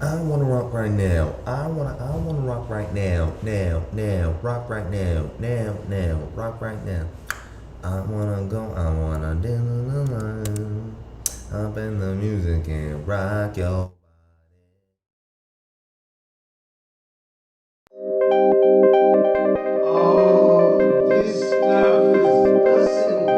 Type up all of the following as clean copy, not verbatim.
I wanna rock right now. I wanna rock right now. Now. Rock right now. Now. Rock right now. I wanna go. I wanna dance the line. Up in the music and rock your. Oh, this stuff is busting.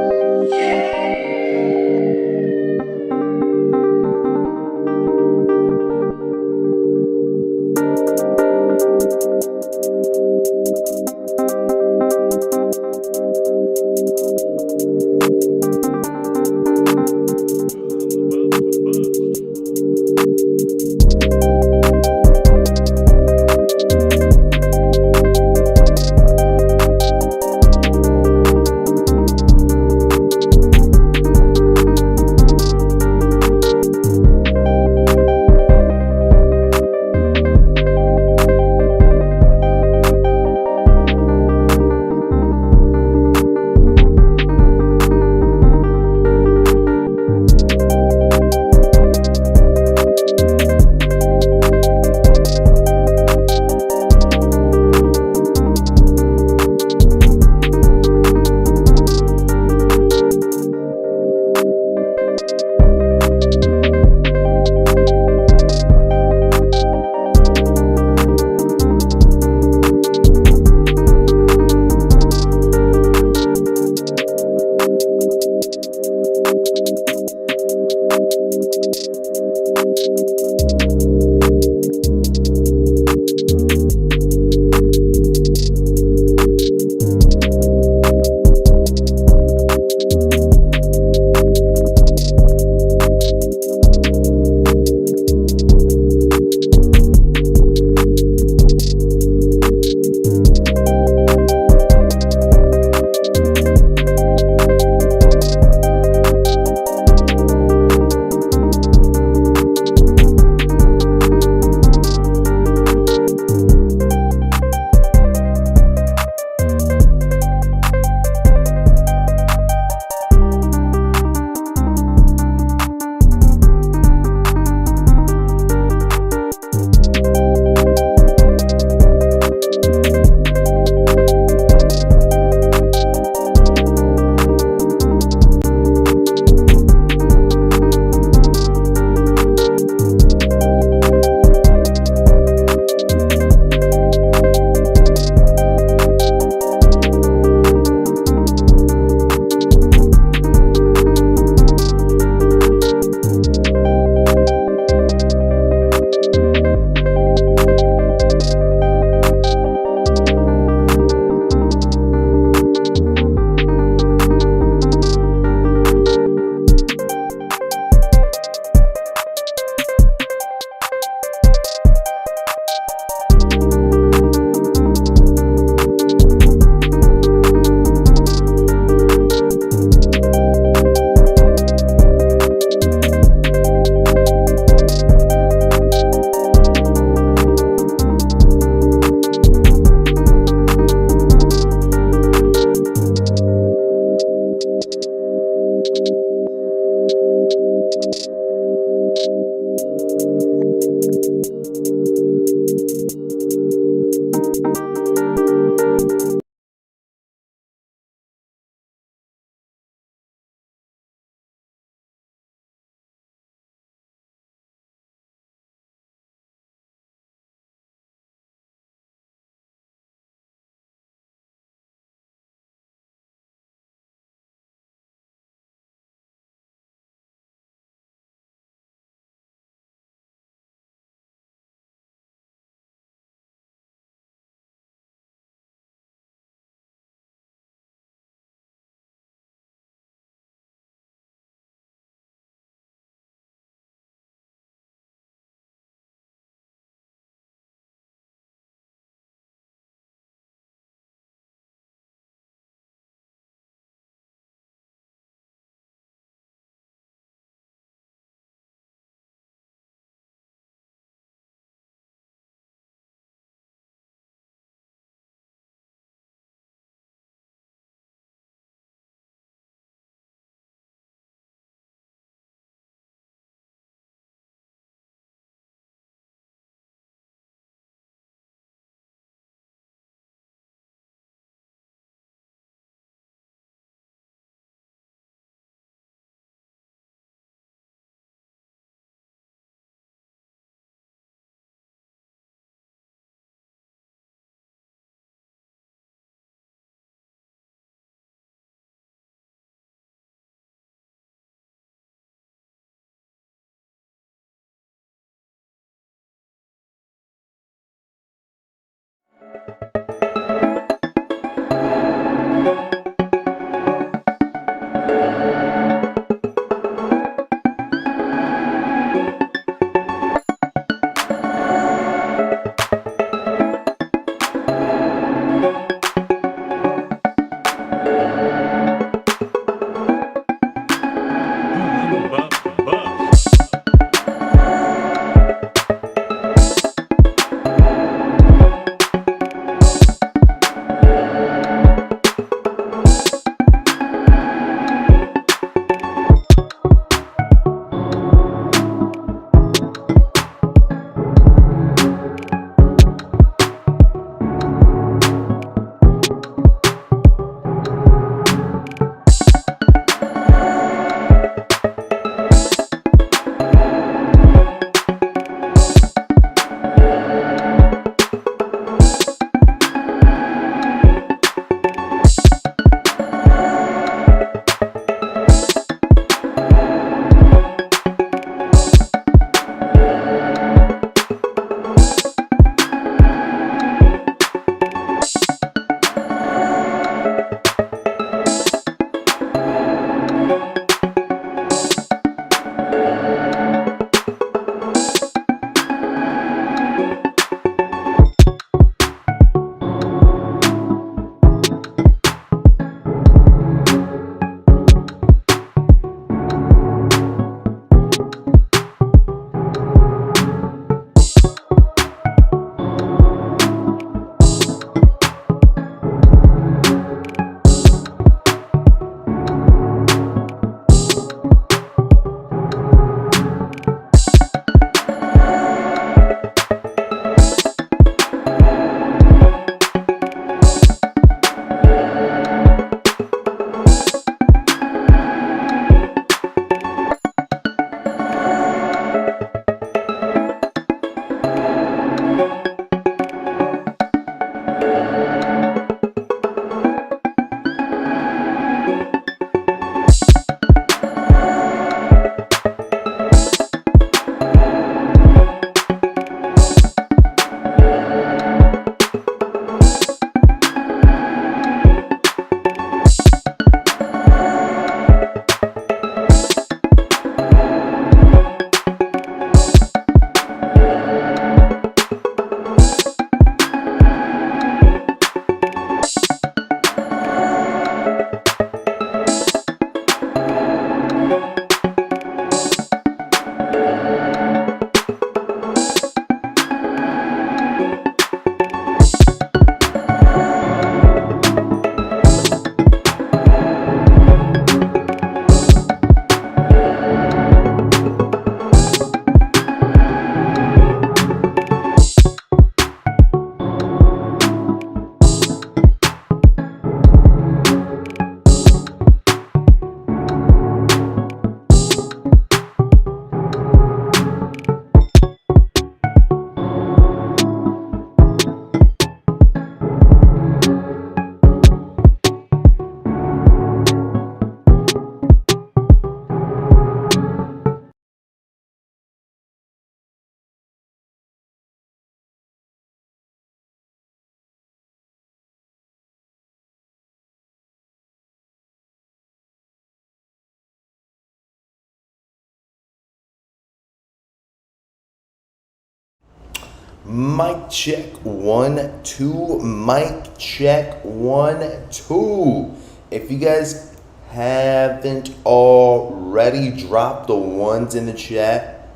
Mic check 1, 2. Mic check 1, 2. If you guys haven't already, drop the ones in the chat.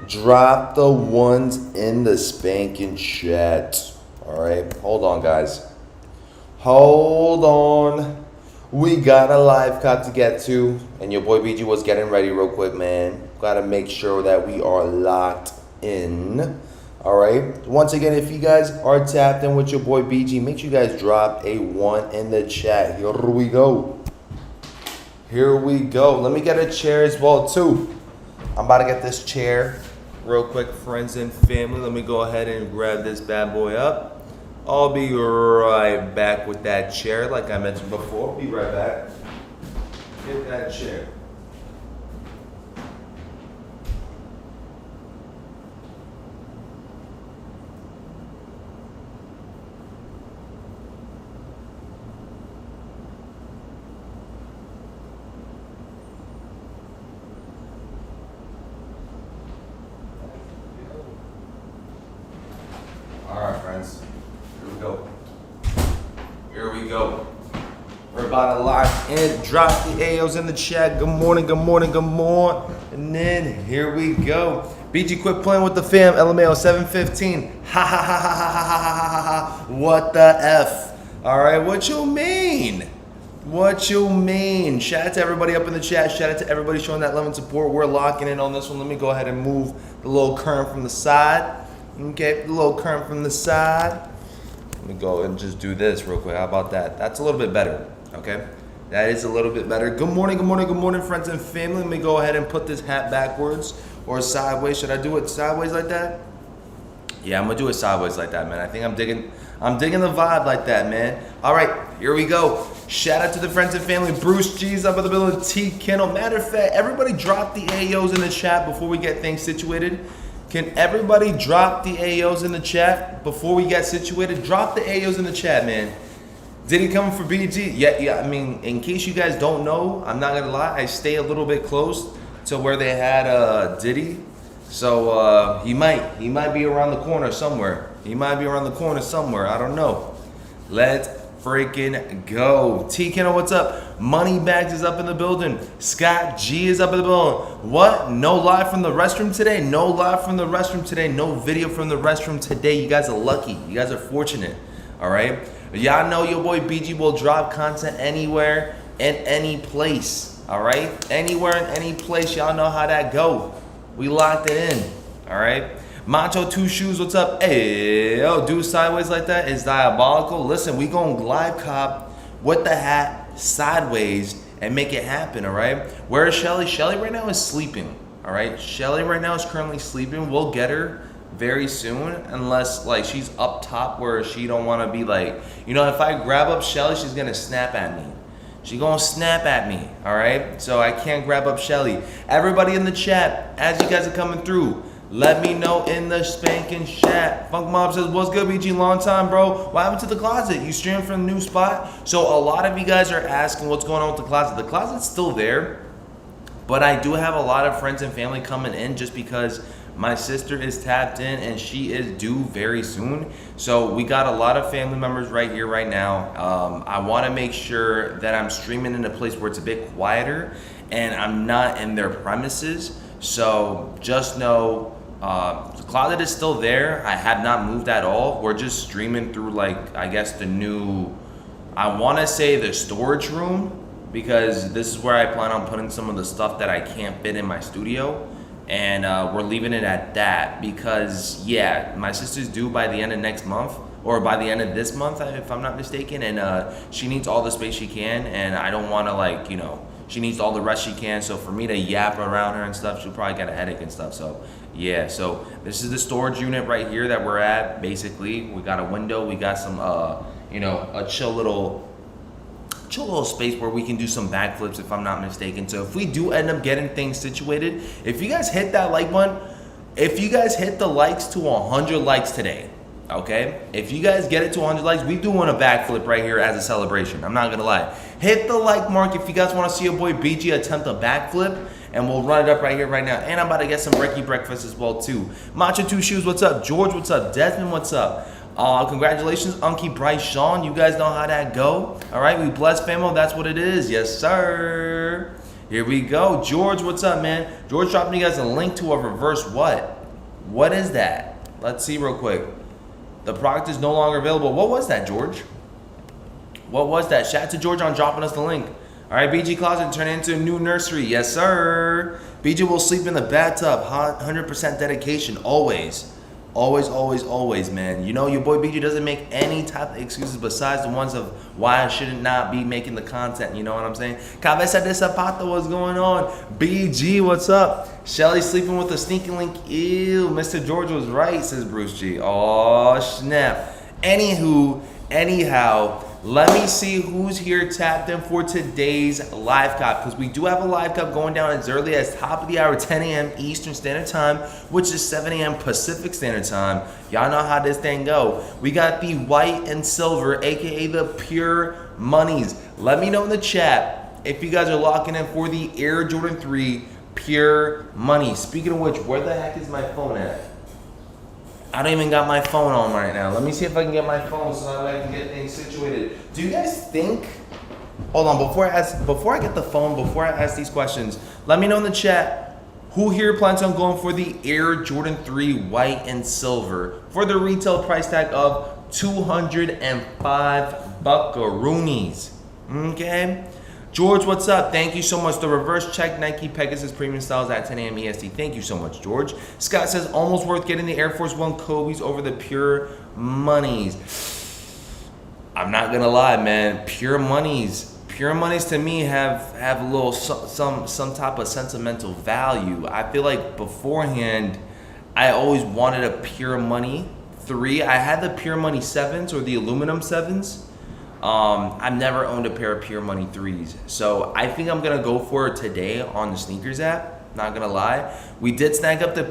Drop the ones in the spanking chat. Alright, hold on, guys. Hold on. We got a live cut to get to, and your boy BG was getting ready real quick, man. Gotta make sure that we are locked in. Alright, once again, if you guys are tapped in with your boy BG, make sure you guys drop a 1 in the chat. Here we go. Here we go. Let me get a chair as well, too. I'm about to get this chair real quick, friends and family. Let me go ahead and grab this bad boy up. I'll be right back with that chair, like I mentioned before. Be right back. Get that chair. Alright, friends. Here we go. Here we go. We're about to lock in. Drop the AOs in the chat. Good morning, good morning, good morning. And then here we go. BG, quit playing with the fam. LMAO 715. Ha ha ha ha ha ha ha ha ha. What the F? Alright, what you mean? What you mean? Shout out to everybody up in the chat. Shout out to everybody showing that love and support. We're locking in on this one. Let me go ahead and move the little current from the side. Okay, the little current from the side. Let me go and just do this real quick. How about that? That's a little bit better, okay? That is a little bit better. Good morning, good morning, good morning, friends and family. Let me go ahead and put this hat backwards or sideways. Should I do it sideways like that? Yeah, I'm gonna do it sideways like that, man. I think I'm digging the vibe like that, man. All right, here we go. Shout out to the friends and family. Bruce G's up in the building. T. Kendall. Matter of fact, everybody drop the AOs in the chat before we get things situated. Can everybody drop the AOs in the chat before we get situated? Drop the AOs in the chat, man. Did he come for BG? Yeah. I mean, in case you guys don't know, I'm not gonna lie. I stay a little bit close to where they had Diddy, so he might be around the corner somewhere. He might be around the corner somewhere. I don't know. Let's freaking go. T Kenna, what's up? Moneybags is up in the building. Scott G is up in the building. What? No live from the restroom today? No live from the restroom today. No video from the restroom today. You guys are lucky. You guys are fortunate. All right. Y'all know your boy BG will drop content anywhere and any place. All right. Anywhere and any place. Y'all know how that go. We locked it in. All right. Macho Two Shoes, what's up? Hey, yo, do sideways like that is diabolical. Listen, we gonna glide cop with the hat sideways and make it happen, all right? Where is Shelly? Shelly right now is sleeping, all right? Shelly right now is currently sleeping. We'll get her very soon, unless like she's up top where she don't want to be like, you know, if I grab up Shelly, she's gonna snap at me. She gonna snap at me, all right? So I can't grab up Shelly. Everybody in the chat, as you guys are coming through, let me know in the spanking chat. Funk Mob says, what's good, BG? Long time, bro. What happened to the closet? You streamed from the new spot? So a lot of you guys are asking what's going on with the closet. The closet's still there, but I do have a lot of friends and family coming in just because my sister is tapped in and she is due very soon. So we got a lot of family members right here, right now. I want to make sure that I'm streaming in a place where it's a bit quieter and I'm not in their premises. So just know, the closet is still there. I have not moved at all. We're just streaming through, like, I guess the new, I want to say the storage room, because this is where I plan on putting some of the stuff that I can't fit in my studio. And we're leaving it at that because, yeah, my sister's due by the end of next month, or by the end of this month, if I'm not mistaken. And she needs all the space she can, and I don't want to, like, you know, she needs all the rest she can. So for me to yap around her and stuff, she'll probably get a headache and stuff. So yeah, so this is the storage unit right here that we're at. Basically, we got a window, we got some you know, a chill little space where we can do some backflips, if I'm not mistaken. So if we do end up getting things situated, if you guys hit that like button, if you guys hit the likes to 100 likes today, okay? If you guys get it to 100 likes, we doing a backflip right here as a celebration. I'm not gonna lie. Hit the like mark if you guys want to see your boy BG attempt a backflip, and we'll run it up right here, right now. And I'm about to get some Ricky breakfast as well, too. Macho Two Shoes, what's up? George, what's up? Desmond, what's up? Congratulations, Unky, Bryce, Sean. You guys know how that go. All right, we blessed, famo. That's what it is. Yes, sir. Here we go. George, what's up, man? George dropping you guys a link to a reverse what? What is that? Let's see real quick. The product is no longer available. What was that, George? What was that? Shout out to George on dropping us the link. All right, BG Closet turned into a new nursery. Yes, sir. BG will sleep in the bathtub. 100% dedication, always. Always, always, always, man. You know, your boy BG doesn't make any type of excuses besides the ones of why I shouldn't not be making the content. You know what I'm saying? Cabeza de Zapato, what's going on? BG, what's up? Shelly sleeping with a sneaking link. Ew, Mr. George was right, says Bruce G. Oh, snap. Anyhow, let me see who's here tapped in for today's live cop, because we do have a live cop going down as early as top of the hour, 10 a.m. Eastern Standard Time, which is 7 a.m. Pacific Standard Time. Y'all know how this thing go. We got the white and silver, aka the pure monies. Let me know in the chat if you guys are locking in for the Air Jordan 3 pure money. Speaking of which, where the heck is my phone at? I don't even got my phone on right now. Let me see if I can get my phone so that way I can get things situated. Do you guys think? Hold on, before I get the phone, before I ask these questions, let me know in the chat who here plans on going for the Air Jordan 3 white and silver for the retail price tag of 205 buckaroonies. Okay. George, what's up? Thank you so much. The reverse check Nike Pegasus Premium Styles at 10 a.m. EST. Thank you so much, George. Scott says, almost worth getting the Air Force One Kobe's over the pure monies. I'm not going to lie, man. Pure monies to me have a little, some type of sentimental value. I feel like beforehand, I always wanted a Pure Money 3. I had the Pure Money 7s or the aluminum 7s. I've never owned a pair of Pure Money 3s. So I think I'm going to go for it today on the sneakers app. Not going to lie. We did snag up the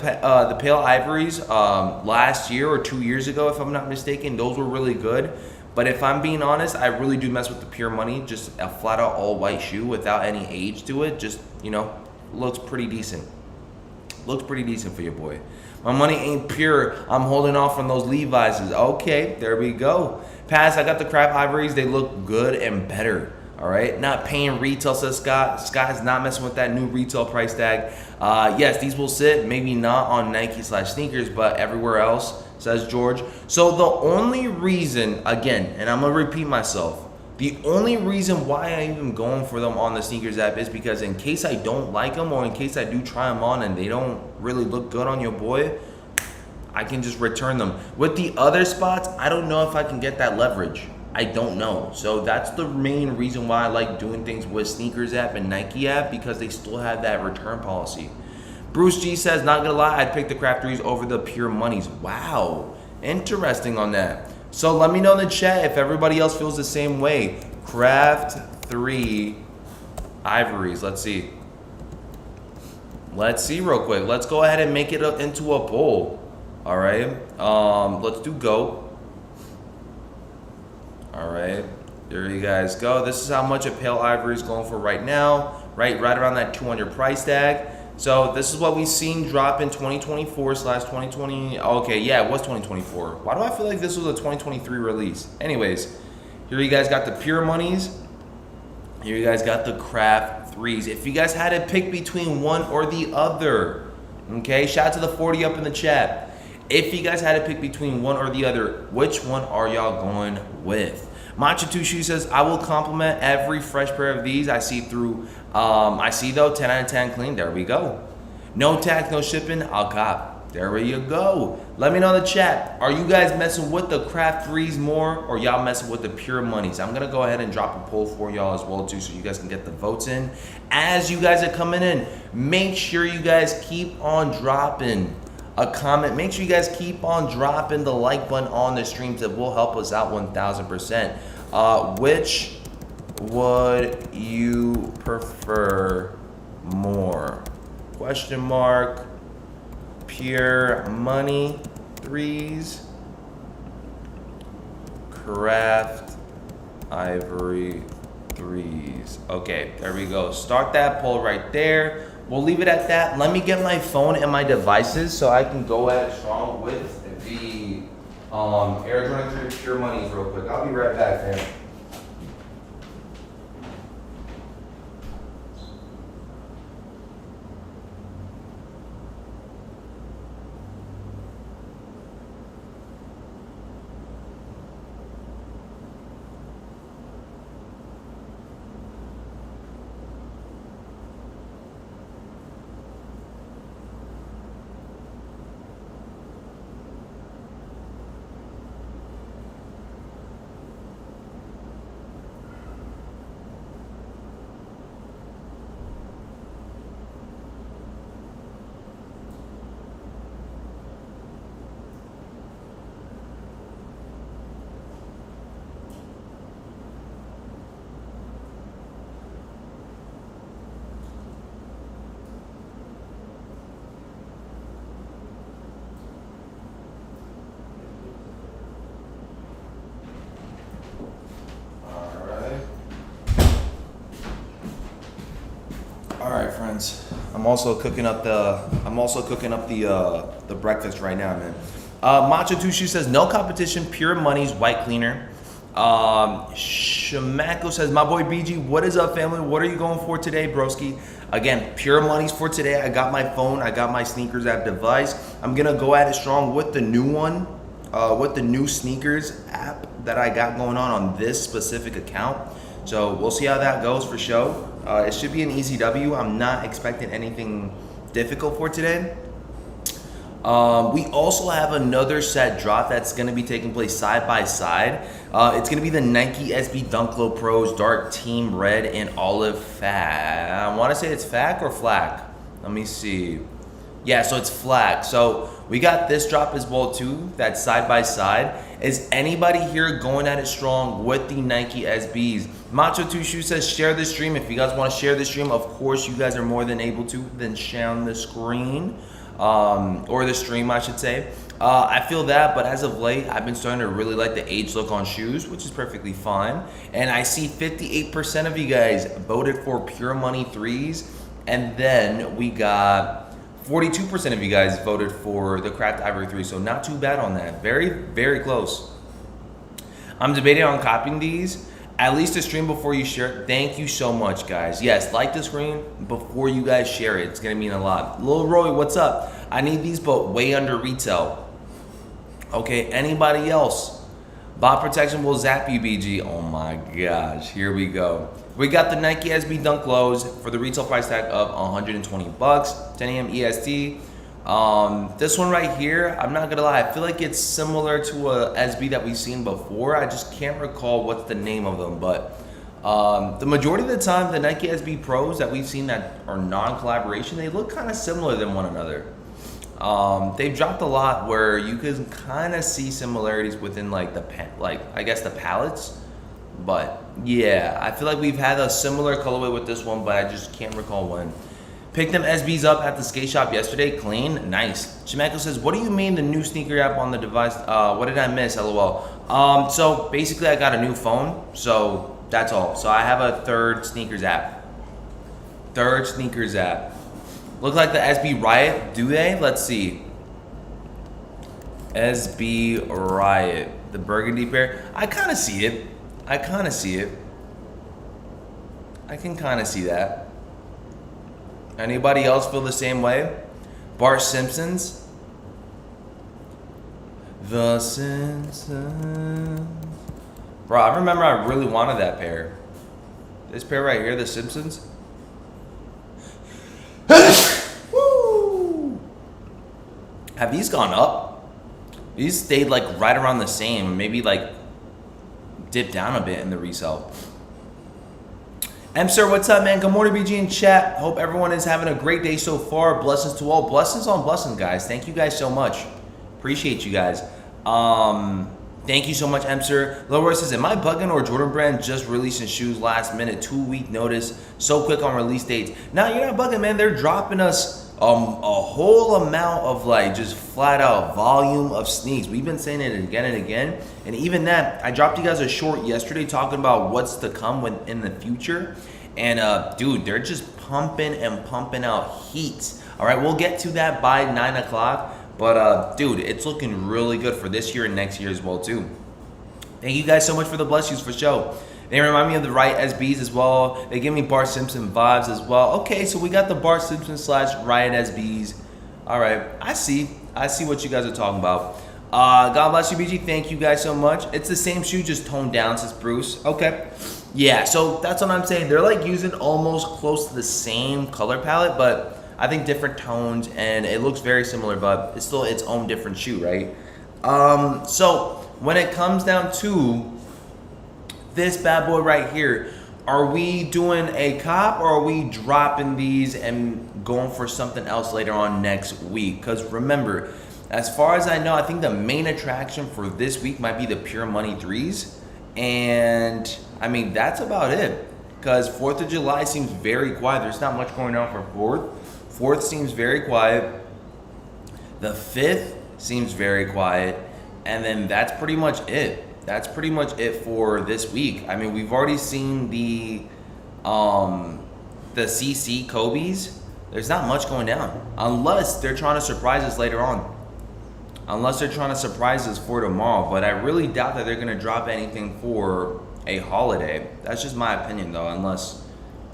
Pale Ivories last year or 2 years ago, if I'm not mistaken. Those were really good. But if I'm being honest, I really do mess with the Pure Money. Just a flat out all white shoe without any age to it. Just, you know, looks pretty decent. Looks pretty decent for your boy. My money ain't pure. I'm holding off on those Levi's. Okay, there we go. Pass, I got the crap ivories. They look good and better. All right, not paying retail, says Scott. Scott is not messing with that new retail price tag. Yes, these will sit, maybe not on Nike/sneakers, but everywhere else, says George. So the only reason, again, and I'm gonna repeat myself, the only reason why I'm even going for them on the sneakers app is because in case I don't like them or in case I do try them on and they don't really look good on your boy, I can just return them. With the other spots, I don't know if I can get that leverage. I don't know. So that's the main reason why I like doing things with sneakers app and Nike app, because they still have that return policy. Bruce G says, not gonna lie, I'd pick the Craft 3s over the Pure Monies. Wow, interesting on that. So let me know in the chat if everybody else feels the same way. Craft 3 Ivories, let's see. Let's see real quick. Let's go ahead and make it into a poll. All right, let's do go. All right, there you guys go. This is how much a Pale Ivory is going for right now, right around that 200 price tag. So this is what we've seen drop in 2024/2020. Okay, yeah, it was 2024. Why do I feel like this was a 2023 release? Anyways, here you guys got the Pure Monies. Here you guys got the Craft 3s. If you guys had to pick between one or the other, okay, shout out to the 40 up in the chat. If you guys had to pick between one or the other, which one are y'all going with? Macho Two Shoes says, I will compliment every fresh pair of these I see through. I see though, 10 out of 10 clean. There we go. No tax, no shipping. I'll cop. There you go. Let me know in the chat. Are you guys messing with the Craft 3s more, or y'all messing with the Pure Monies? I'm gonna go ahead and drop a poll for y'all as well too, so you guys can get the votes in. As you guys are coming in, make sure you guys keep on dropping a comment. Make sure you guys keep on dropping the like button on the streams. That will help us out 1000%. Which would you prefer more? Question mark. Pure Money 3s, Craft Ivory 3s. Okay, there we go. Start that poll right there. we'll leave it at that. Let me get my phone and my devices so I can go at it strong with the Air Jordan 3 Pure Monies real quick. I'll be right back, man. All right, friends. I'm also cooking up the breakfast right now, man. Macho Tushi says no competition, pure money's white cleaner. Shamako says my boy BG, what is up, family? What are you going for today, broski? Again, pure money's for today. I got my phone, I got my sneakers app device. I'm gonna go at it strong with the new one, with the new sneakers app that I got going on this specific account. So we'll see how that goes for show. It should be an easy W. I'm not expecting anything difficult for today. We also have another set drop that's going to be taking place side by side. It's going to be the Nike SB Dunk Low Pros Dark Team Red and Olive Fat. I want to say it's Flak or Flak. Let me see. Yeah, so it's Flak. So we got this drop as well too. That's side by side. Is anybody here going at it strong with the Nike SBs? Macho Two Shoes says share this stream. If you guys want to share this stream, of course you guys are more than able to. Then share on the screen. Or the stream, I should say. I feel that, but as of late, I've been starting to really like the age look on shoes, which is perfectly fine. And I see 58% of you guys voted for Pure Money 3s, and then we got 42% of you guys voted for the Craft Ivory 3, so not too bad on that. Very, very close. I'm debating on copying these. At least a stream before you share it. Thank you so much, guys. Yes, like the screen before you guys share it. It's gonna mean a lot. Lil Roy, what's up? I need these, but way under retail. Okay, anybody else? Bot protection will zap you, BG. Oh my gosh, here we go. We got the Nike SB Dunk Lows for the retail price tag of 120 bucks, 10 a.m. EST. This one right here, I'm not gonna lie, I feel like it's similar to a SB that we've seen before. I just can't recall what's the name of them, but the majority of the time, the Nike SB Pros that we've seen that are non-collaboration, they look kind of similar than one another. They've dropped a lot where you can kind of see similarities within like I guess the palettes, but yeah, I feel like we've had a similar colorway with this one, but I just can't recall when. Picked them SBs up at the skate shop yesterday. Clean, nice. Shimako says, what do you mean the new sneaker app on the device? What did I miss? LOL. So basically I got a new phone, so that's all. So I have a third sneakers app. Look like the SB Riot, do they? Let's see. SB Riot, the burgundy pair. I kind of see it. I can kind of see that. Anybody else feel the same way? Bart Simpsons. The Simpsons. Bro, I remember I really wanted that pair. This pair right here, the Simpsons. Woo! Have these gone up? These stayed like right around the same, maybe like dipped down a bit in the resale. Sir, what's up, man? Good morning, BG in chat. Hope everyone is having a great day so far. Blessings to all. Blessings on blessings, guys. Thank you guys so much. Appreciate you guys. Thank you so much, Sir. Lower says, am I bugging or Jordan Brand just releasing shoes last minute, 2-week notice, so quick on release dates? No, you're not bugging, man. They're dropping us a whole amount of like just flat out volume of sneaks. We've been saying it again and again, and even that, I dropped you guys a short yesterday talking about what's to come in the future, And dude, they're just pumping and pumping out heat. All right, we'll get to that by 9 o'clock. But dude, it's looking really good for this year and next year as well too. Thank you guys so much for the bless yous for show. They remind me of the Riot SBs as well. They give me Bart Simpson vibes as well. Okay, so we got the Bart Simpson / Riot SBs. All right, I see what you guys are talking about. God bless you, BG. Thank you guys so much. It's the same shoe, just toned down, says Bruce. Okay. Yeah, so that's what I'm saying. They're like using almost close to the same color palette, but I think different tones, and it looks very similar, but it's still its own different shoe, right? So when it comes down to this bad boy right here, are we doing a cop or are we dropping these and going for something else later on next week? Because remember, as far as I know, I think the main attraction for this week might be the Pure Money 3s. And I mean, that's about it. Because 4th of July seems very quiet. There's not much going on for 4th. 4th seems very quiet. The 5th seems very quiet. And then that's pretty much it. That's pretty much it for this week. I mean, we've already seen the CC Kobe's. There's not much going down. Unless they're trying to surprise us later on. Unless they're trying to surprise us for tomorrow. But I really doubt that they're going to drop anything for a holiday. That's just my opinion though. Unless,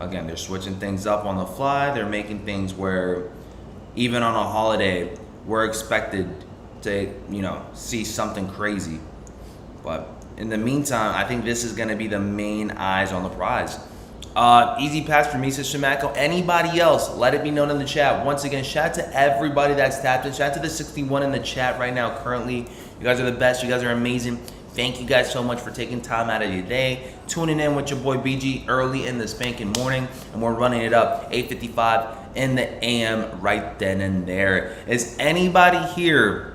again, they're switching things up on the fly. They're making things where even on a holiday, we're expected to, you know, see something crazy. But in the meantime, I think this is going to be the main eyes on the prize. Easy pass for me, says Shamako. Anybody else, let it be known in the chat. Once again, shout out to everybody that's tapped in. Shout out to the 61 in the chat right now currently. You guys are the best. You guys are amazing. Thank you guys so much for taking time out of your day, tuning in with your boy BG early in the spanking morning, and we're running it up 8:55 in the AM right then and there. Is anybody here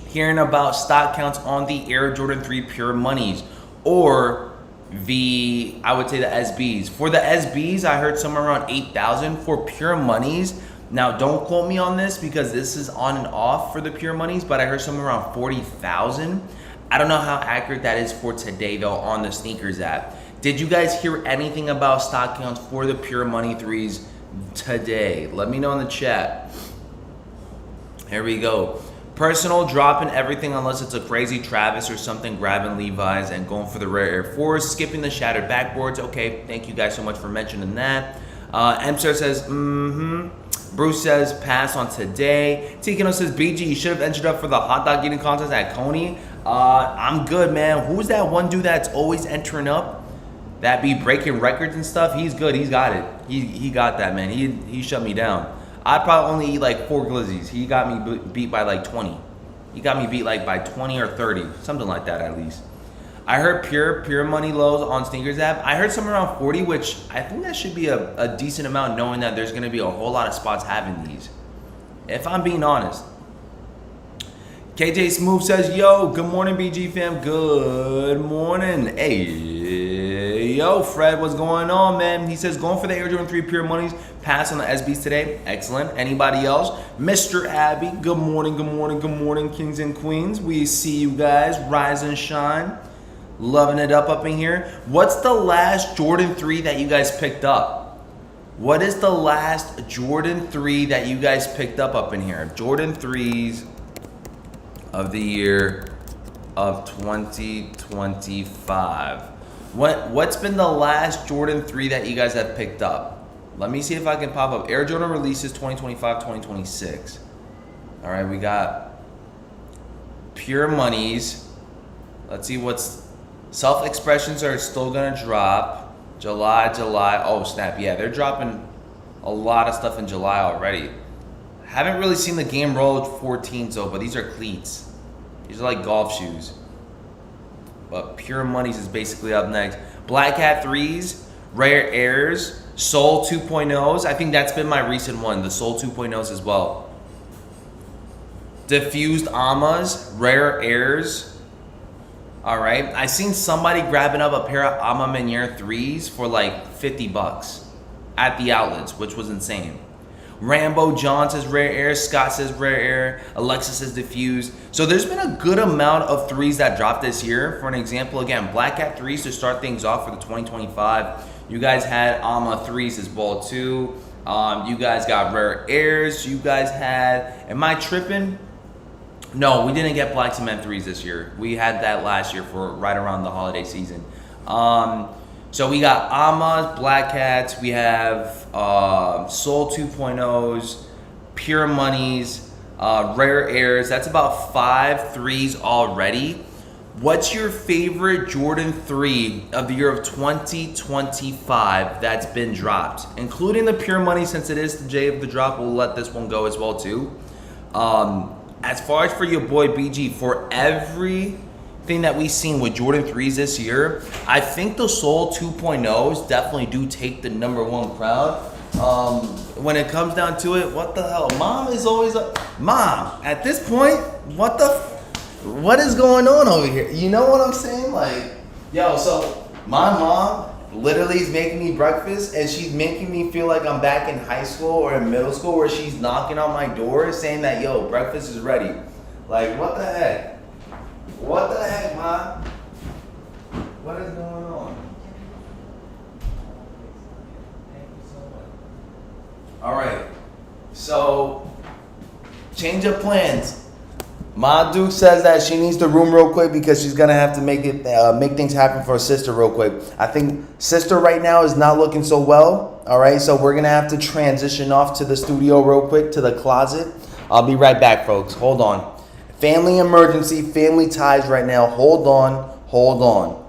hearing about stock counts on the Air Jordan 3 Pure Moneys or I would say the SBs? For the SBs, I heard somewhere around 8,000. For Pure Moneys, now don't quote me on this because this is on and off for the Pure Moneys, but I heard somewhere around 40,000. I don't know how accurate that is for today though on the sneakers app. Did you guys hear anything about stock counts for the Pure Money 3s today? Let me know in the chat. Here we go. Personal, dropping everything unless it's a crazy Travis or something, grabbing Levi's and going for the rare Air Force, skipping the shattered backboards. Okay, thank you guys so much for mentioning that. MSR says, Bruce says, pass on today. Tikino says, BG, you should have entered up for the hot dog eating contest at Coney. I'm good, man. Who's that one dude that's always entering up? That be breaking records and stuff? He's good. He's got it. He got that, man. He shut me down. I'd probably only eat like 4 glizzies. He got me beat by like 20. He got me beat like by 20 or 30. Something like that at least. I heard Pure Money lows on sneakers app. I heard somewhere around 40, which I think that should be a decent amount knowing that there's going to be a whole lot of spots having these. If I'm being honest. KJ Smooth says, yo, good morning, BG fam. Good morning. Hey, yo, Fred, what's going on, man? He says, going for the Air Jordan 3 Pure Moneys. Pass on the SBs today. Excellent. Anybody else? Mr. Abby, good morning, good morning, good morning, kings and queens. We see you guys. Rise and shine. Loving it up in here. What's the last Jordan 3 that you guys picked up? What is the last Jordan 3 that you guys picked up in here? Jordan 3s of the year of 2025. What's been the last Jordan 3 that you guys have picked up? Let me see if I can pop up. Air Jordan releases 2025, 2026. All right, we got Pure Moneys. Let's see what's... Self-expressions are still going to drop. July. Oh, snap. Yeah, they're dropping a lot of stuff in July already. Haven't really seen the Game Roll 14s though, but these are cleats. These are like golf shoes. But Pure Moneys is basically up next. Black Hat 3s, Rare Airs, Soul 2.0s. I think that's been my recent one, the Soul 2.0s as well. Diffused Amas, Rare Airs. All right, I seen somebody grabbing up a pair of Ama Meniere 3s for like $50 at the outlets, which was insane. Rambo John says rare air. Scott says rare air. Alexa says diffuse. So there's been a good amount of threes that dropped this year. For an example, again, Black Cat threes to start things off for the 2025. You guys had Ama threes as well too. You guys got rare airs. You guys had, am I tripping? No, we didn't get Black Cement threes this year. We had that last year for right around the holiday season. So we got Amas, Black Cats, we have Soul 2.0s, Pure Monies, Rare Airs. That's about 5 threes already. What's your favorite Jordan 3 of the year of 2025 that's been dropped? Including the Pure Money, since it is the J of the drop, we'll let this one go as well too. As far as for your boy BG, for everything that we've seen with Jordan 3s this year, I think the Soul 2.0s definitely do take the #1 crown. When it comes down to it, what the hell? Mom is always Mom, at this point, what is going on over here? You know what I'm saying? Like, yo, so my mom literally is making me breakfast and she's making me feel like I'm back in high school or in middle school where she's knocking on my door saying that, yo, breakfast is ready. Like, what the heck? What the heck, Mom? What is going on? Thank you so much. All right, so change of plans. Ma Duke says that she needs the room real quick because she's gonna have to make things happen for her sister real quick. I think sister right now is not looking so well. All right, so we're gonna have to transition off to the studio real quick, to the closet. I'll be right back, folks. Hold on. Family emergency, family ties right now. Hold on, hold on.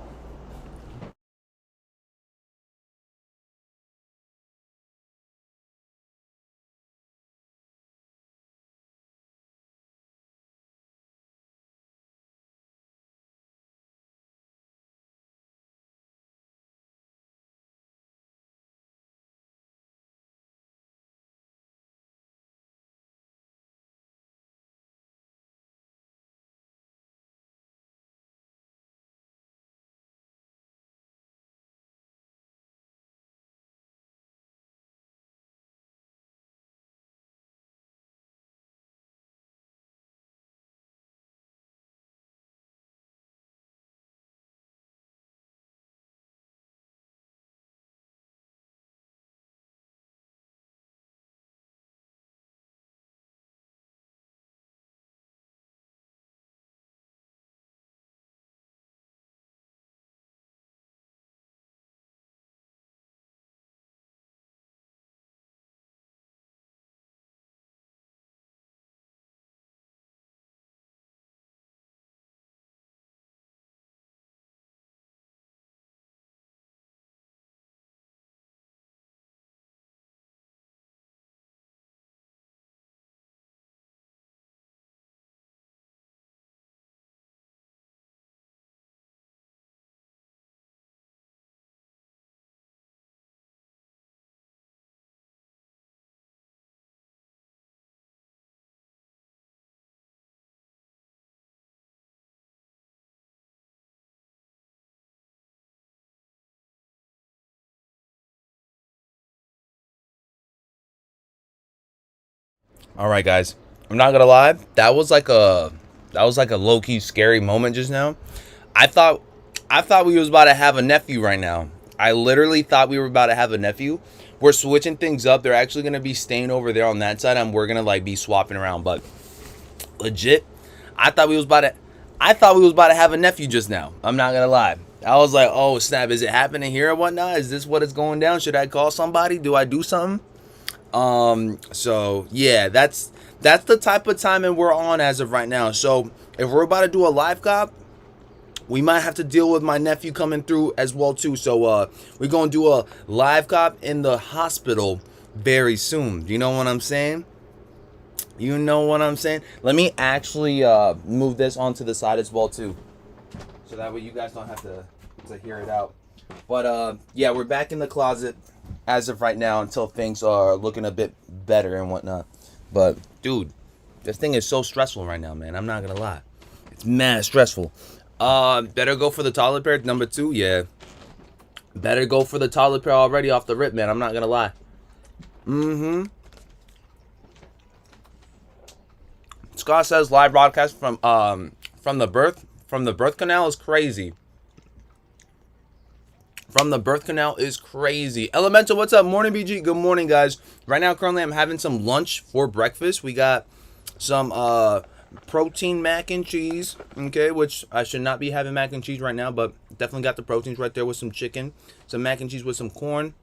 All right, guys. I'm not gonna lie. That was like a low-key scary moment just now. I thought we was about to have a nephew right now. I literally thought we were about to have a nephew. We're switching things up. They're actually gonna be staying over there on that side, and we're gonna like be swapping around. But legit, I thought we was about to have a nephew just now. I'm not gonna lie. I was like, oh snap, is it happening here or whatnot? Is this what is going down? Should I call somebody? Do I do something? So yeah, that's the type of timing we're on as of right now. So if we're about to do a live cop, we might have to deal with my nephew coming through as well too. So we're gonna do a live cop in the hospital very soon. You know what I'm saying? You know what I'm saying? Let me actually move this onto the side as well too, so that way you guys don't have to hear it out. But yeah, we're back in the closet as of right now until things are looking a bit better and whatnot. But dude, this thing is so stressful right now, man. I'm not gonna lie, it's mad stressful. Better go for the toilet pair number 2. Yeah, better go for the toilet pair already off the rip, man. I'm not gonna lie. Scott says live broadcast from the birth canal is crazy. From the birth canal is crazy. Elemental, what's up? Morning, BG. Good morning, guys. Right now, currently, I'm having some lunch for breakfast. We got some protein mac and cheese, okay, which I should not be having mac and cheese right now, but definitely got the proteins right there with some chicken, some mac and cheese with some corn,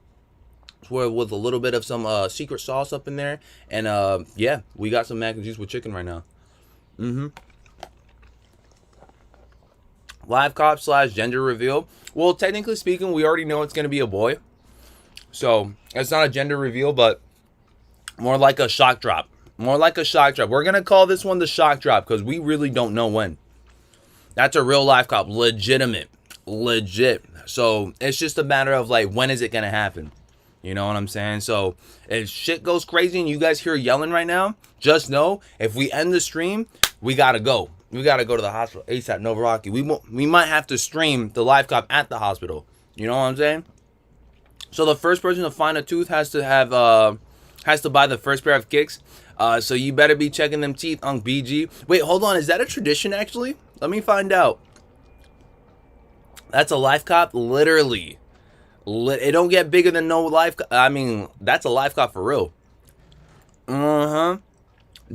with a little bit of some secret sauce up in there, and yeah, we got some mac and cheese with chicken right now. Live cop / gender reveal. Well, technically speaking, we already know it's going to be a boy. So, it's not a gender reveal, but more like a shock drop. More like a shock drop. We're going to call this one the shock drop because we really don't know when. That's a real live cop. Legitimate. Legit. So, it's just a matter of, like, when is it going to happen? You know what I'm saying? So, if shit goes crazy and you guys hear yelling right now, just know, if we end the stream, we got to go. We got to go to the hospital ASAP, Nova Rocky. We might have to stream the live cop at the hospital. You know what I'm saying? So the first person to find a tooth has to buy the first pair of kicks. So you better be checking them teeth on BG. Wait, hold on. Is that a tradition actually? Let me find out. That's a live cop? Literally. It don't get bigger than no live cop. I mean, that's a live cop for real.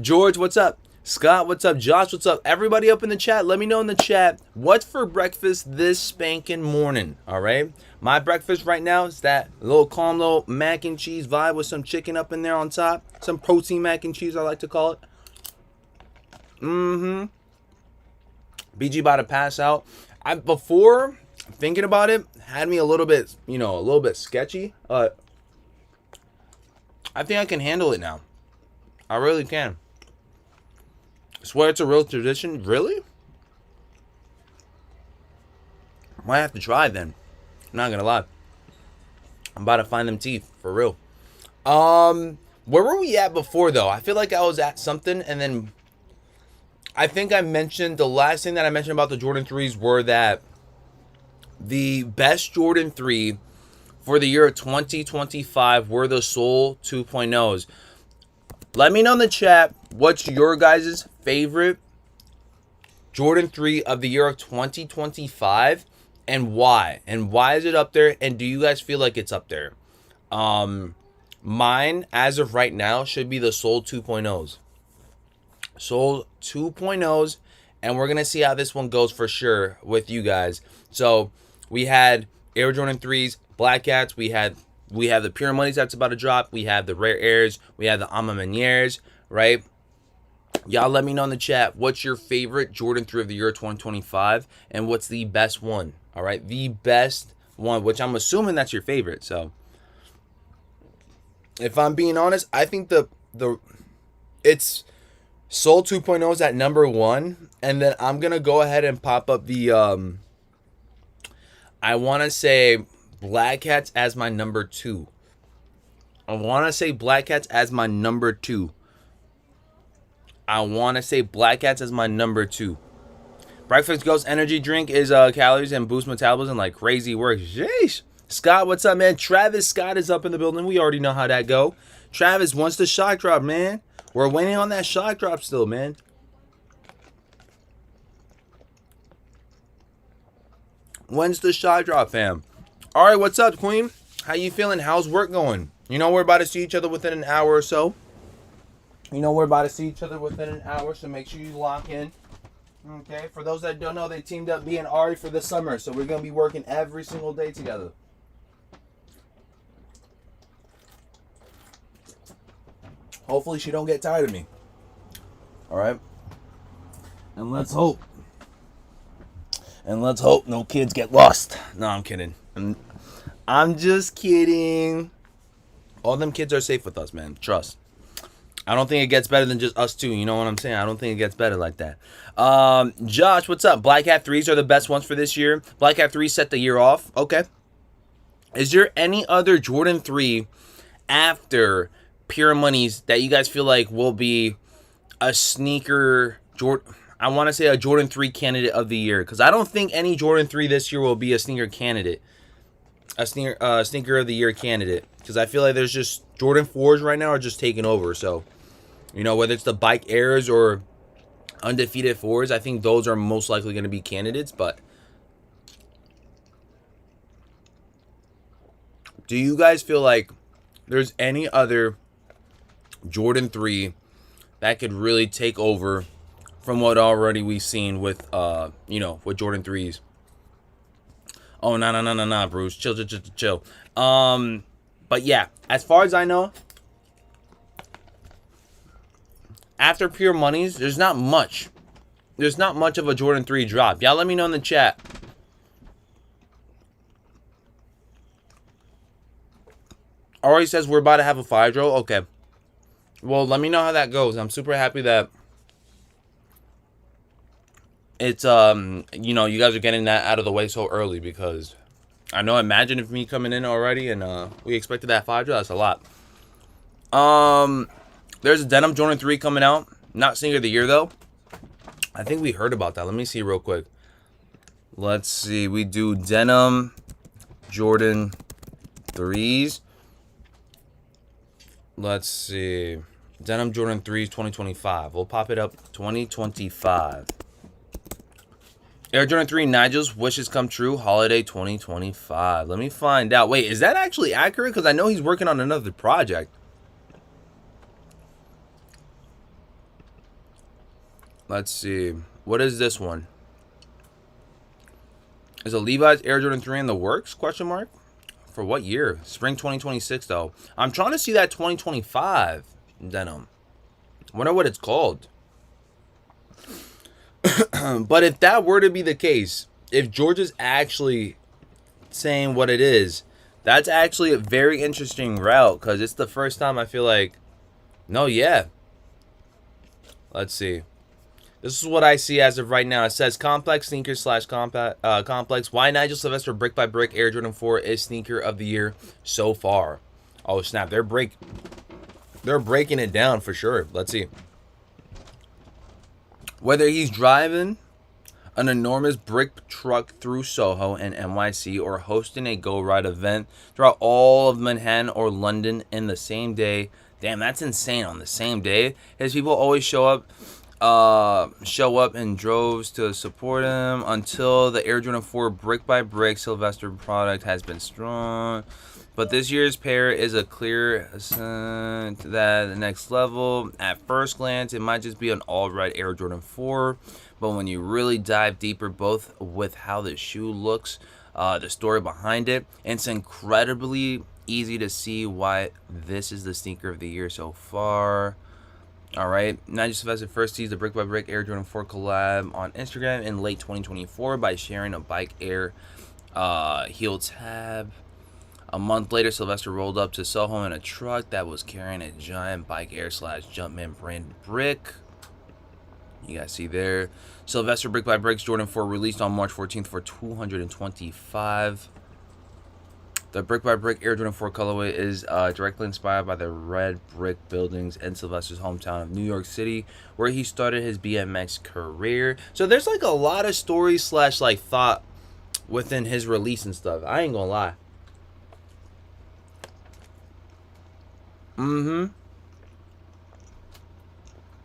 George, what's up? Scott, what's up? Josh, what's up? Everybody up in the chat, let me know in the chat what's for breakfast this spanking morning, all right? My breakfast right now is that little calm little mac and cheese vibe with some chicken up in there on top. Some protein mac and cheese, I like to call it. BG about to pass out. Before thinking about it, had me a little bit, a little bit sketchy. I think I can handle it now. I really can. I swear it's a real tradition. Really? Might have to try then. I'm not gonna lie. I'm about to find them teeth for real. Where were we at before though? I feel like I was at something and then I think I mentioned the last thing that I mentioned about the Jordan 3s were that the best Jordan 3 for the year of 2025 were the Soul 2.0s. Let me know in the chat what's your guys' favorite Jordan 3 of the year of 2025 and why. And why is it up there? And do you guys feel like it's up there? Mine, as of right now, should be the Soul 2.0s. Soul 2.0s. And we're going to see how this one goes for sure with you guys. So we had Air Jordan 3s, Black Cats. We have the Pure Monies that's about to drop. We have the Rare Airs. We have the Ama Maniers, right? Y'all let me know in the chat what's your favorite Jordan 3 of the year 2025 and what's the best one, all right? The best one, which I'm assuming that's your favorite. So if I'm being honest, I think it's Soul 2.0 is at number 1, and then I'm going to go ahead and pop up the I want to say Black Cats as my number 2. I want to say Black Cats as my number 2. Breakfast Ghost energy drink is calories and boost metabolism like crazy work. Jeez. Scott, what's up, man? Travis Scott is up in the building. We already know how that go. Travis wants the shock drop, man. We're waiting on that shock drop still, man. When's the shock drop, fam? All right, what's up, Queen? How you feeling? How's work going? You know we're about to see each other within an hour or so. So make sure you lock in. Okay, for those that don't know, they teamed up me and Ari for the summer, so we're going to be working every single day together. Hopefully she don't get tired of me. All right? And let's hope no kids get lost. No, I'm kidding. I'm just kidding. All them kids are safe with us, man. Trust. I don't think it gets better than just us two. You know what I'm saying? I don't think it gets better like that. Josh, what's up? Black Hat 3s are the best ones for this year. Black Hat 3 set the year off. Okay. Is there any other Jordan 3 after Pure Monies that you guys feel like will be a sneaker Jordan? I want to say a Jordan 3 candidate of the year, because I don't think any Jordan 3 this year will be a sneaker candidate. A sneaker of the year candidate, because I feel like there's just Jordan 4s right now are just taking over. So, whether it's the Bike Airs or undefeated fours. I think those are most likely going to be candidates. But do you guys feel like there's any other Jordan 3 that could really take over from what already we've seen with with Jordan 3s? Oh, no, Bruce. Chill. But yeah, as far as I know, after Pure Monies, there's not much. There's not much of a Jordan 3 drop. Y'all let me know in the chat. Already says we're about to have a 5-drill. Okay. Well, let me know how that goes. I'm super happy that it's you guys are getting that out of the way so early, because I know, imagine if me coming in already and we expected that 5-drill. That's a lot. There's a denim Jordan 3 coming out. Not sneaker of the year though. I think we heard about that. Let me see real quick. Let's see. We do denim Jordan 3s. Let's see. Denim Jordan 3s 2025. We'll pop it up. 2025. Air Jordan 3 Nigel's wishes come true. Holiday 2025. Let me find out. Wait, is that actually accurate? Because I know he's working on another project. Let's see. What is this one? Is a Levi's Air Jordan 3 in the works? Question mark. For what year? Spring 2026 though. I'm trying to see that 2025 denim. Wonder what it's called. But if that were to be the case, if George is actually saying what it is, that's actually a very interesting route, because it's the first time I feel like, no, yeah. Let's see. This is what I see as of right now. It says complex sneakers / complex. Why Nigel Sylvester brick by brick Air Jordan 4 is sneaker of the year so far. Oh snap! They're breaking it down for sure. Let's see. Whether he's driving an enormous brick truck through Soho and NYC, or hosting a Go Ride event throughout all of Manhattan or London in the same day. Damn, that's insane. On the same day, his people always show up in droves to support him until the Air Jordan 4 brick by brick Sylvester product has been strong. But this year's pair is a clear ascent to that next level. At first glance, it might just be an all-red Air Jordan 4, but when you really dive deeper, both with how the shoe looks, the story behind it, it's incredibly easy to see why this is the sneaker of the year so far. All right, Nigel Sylvester first teased the brick by brick Air Jordan 4 collab on Instagram in late 2024 by sharing a Bike Air heel tab. A month later, Sylvester rolled up to Soho in a truck that was carrying a giant Bike Air / Jumpman branded brick. You guys see there. Sylvester brick by bricks Jordan 4 released on March 14th for $225. The brick by brick Air Jordan 4 colorway is directly inspired by the red brick buildings in Sylvester's hometown of New York City, where he started his BMX career. So there's like a lot of stories / like thought within his release and stuff. I ain't gonna lie.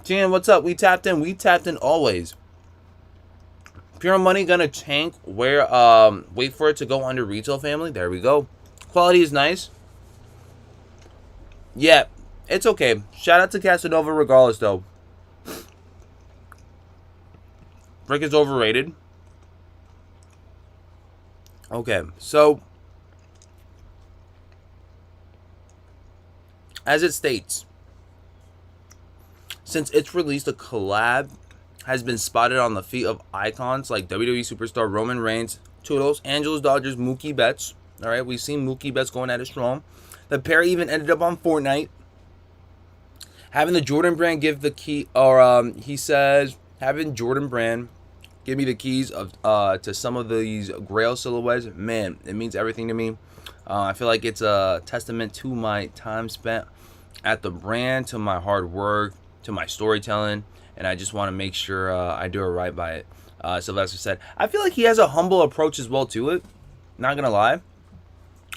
Jan, what's up? We tapped in. We tapped in always. Pure Money gonna tank. Where wait for it to go under retail family. There we go. Quality is nice. Yeah, it's okay. Shout out to Casanova regardless though. Brick is overrated. Okay, so as it states, since its release, a collab has been spotted on the feet of icons like WWE superstar Roman Reigns, Toodles, Angeles Dodgers, Mookie Betts. All right, we've seen Mookie Betts going at it strong. The pair even ended up on Fortnite. Having the Jordan brand give the key, or he says, having Jordan brand give me the keys of to some of these Grail silhouettes. Man, it means everything to me. I feel like it's a testament to my time spent at the brand, to my hard work, to my storytelling, and I just want to make sure I do it right by it. Sylvester said, I feel like he has a humble approach as well to it. Not gonna lie.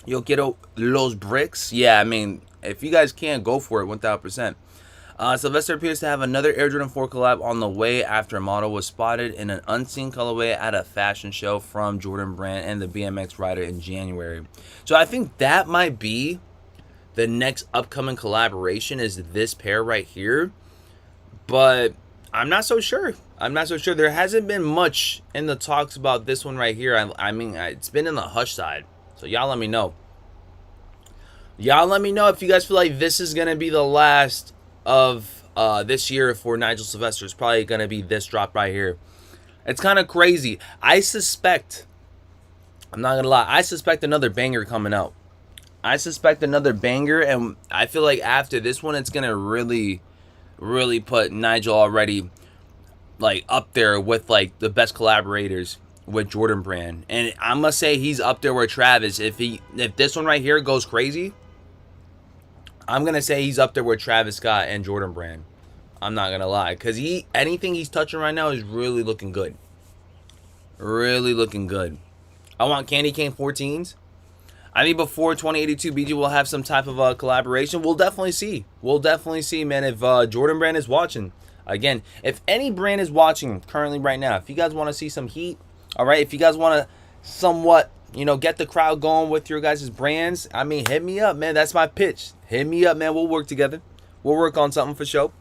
Yo quiero los bricks. Yeah, I mean, if you guys can't, go for it 1000%. Sylvester appears to have another Air Jordan 4 collab on the way after a model was spotted in an unseen colorway at a fashion show from Jordan Brand and the BMX rider in January. So I think that might be the next upcoming collaboration, is this pair right here. But I'm not so sure. There hasn't been much in the talks about this one right here. I mean, it's been in the hush side. So y'all let me know. Y'all let me know if you guys feel like this is going to be the last of this year for Nigel Sylvester. It's probably going to be this drop right here. It's kind of crazy. I suspect, I'm not going to lie, I suspect another banger coming out. I suspect another banger, and I feel like after this one, it's going to really put Nigel already like up there with like the best collaborators with Jordan Brand. And I must say he's up there with Travis. If this one right here goes crazy, I'm going to say he's up there with Travis Scott and Jordan Brand. I'm not going to lie. Because anything he's touching right now is really looking good. Really looking good. I want Candy Cane 14s. I think before 2082 BG will have some type of collaboration. We'll definitely see. Man, if Jordan Brand is watching. Again, if any brand is watching currently right now, if you guys want to see some heat, all right, if you guys want to somewhat, get the crowd going with your guys' brands, I mean, hit me up, man. That's my pitch. Hit me up, man. We'll work together. We'll work on something for show.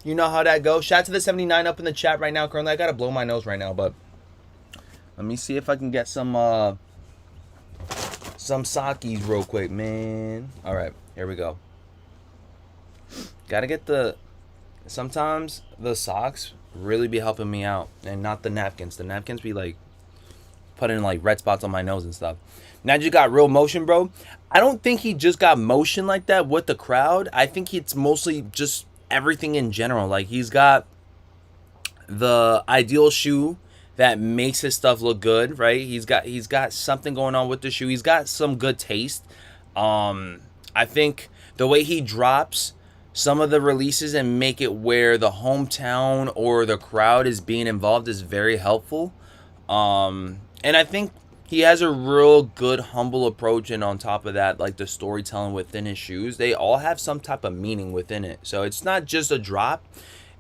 You know how that goes. Shout out to the 79 up in the chat right now. Currently, I got to blow my nose right now, but let me see if I can get some sakis real quick, man. All right, here we go. Gotta get sometimes the socks really be helping me out, and not the napkins. The napkins be like putting like red spots on my nose and stuff. Nigel got real motion, bro. I don't think he just got motion like that with the crowd. I think it's mostly just everything in general. Like, he's got the ideal shoe that makes his stuff look good, right? He's got something going on with the shoe. He's got some good taste. I think the way he drops some of the releases and make it where the hometown or the crowd is being involved is very helpful. And I think he has a real good, humble approach, and on top of that, like the storytelling within his shoes, they all have some type of meaning within it. So it's not just a drop.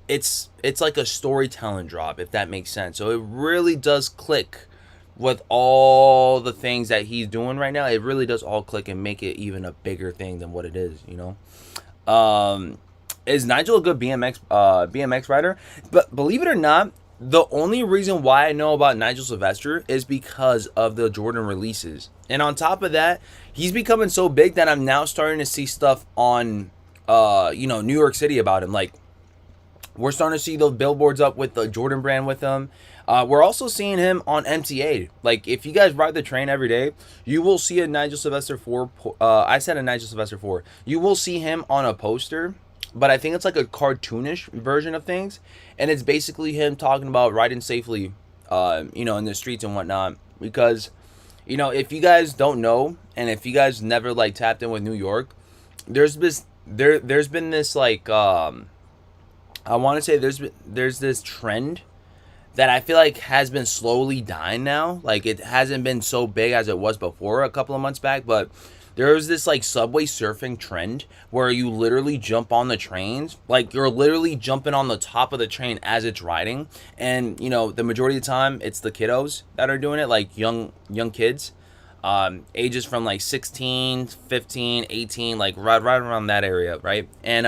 It's like a storytelling drop, if that makes sense. So it really does click with all the things that he's doing right now. It really does all click and make it even a bigger thing than what it is, Is Nigel a good BMX rider? But believe it or not, the only reason why I know about Nigel Sylvester is because of the Jordan releases. And on top of that, he's becoming so big that I'm now starting to see stuff on New York City about him. Like, we're starting to see those billboards up with the Jordan Brand with him. We're also seeing him on MTA. Like, if you guys ride the train every day, you will see a Nigel Sylvester 4. I said a Nigel Sylvester 4. You will see him on a poster, but I think it's like a cartoonish version of things. And it's basically him talking about riding safely, in the streets and whatnot. Because, if you guys don't know, and if you guys never, like, tapped in with New York, there's been this, like, I want to say there's this trend that I feel like has been slowly dying now. Like, it hasn't been so big as it was before a couple of months back, but there was this like subway surfing trend where you literally jump on the trains. Like, you're literally jumping on the top of the train as it's riding. And, the majority of the time it's the kiddos that are doing it, like young kids, ages from like 16, 15, 18, like right around that area, right? And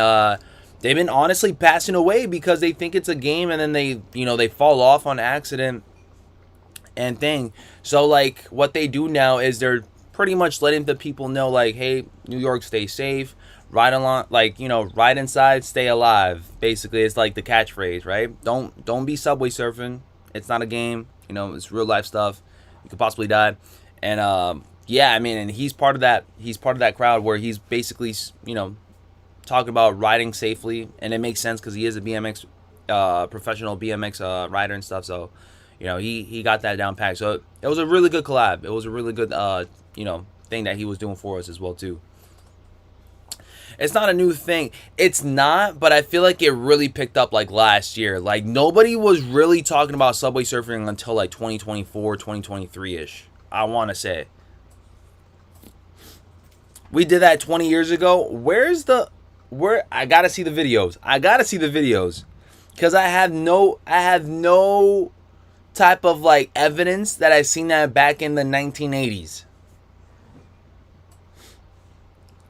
they've been honestly passing away because they think it's a game, and then they fall off on accident and thing. So, like, what they do now is they're pretty much letting the people know, like, hey, New York, stay safe, ride along, like, ride inside, stay alive. Basically, it's like the catchphrase, right? Don't be subway surfing. It's not a game. It's real life stuff. You could possibly die. And yeah, I mean, and he's part of that. He's part of that crowd where he's basically, talking about riding safely, and it makes sense because he is a BMX professional BMX rider and stuff. So, he got that down packed. So it was a really good collab. It was a really good thing that he was doing for us as well too. It's not a new thing. It's not, but I feel like it really picked up like last year. Like, nobody was really talking about subway surfing until like 2024, 2023-ish. I want to say. We did that 20 years ago. Where's the I gotta see the videos. Because I have no type of like evidence that I've seen that back in the 1980s.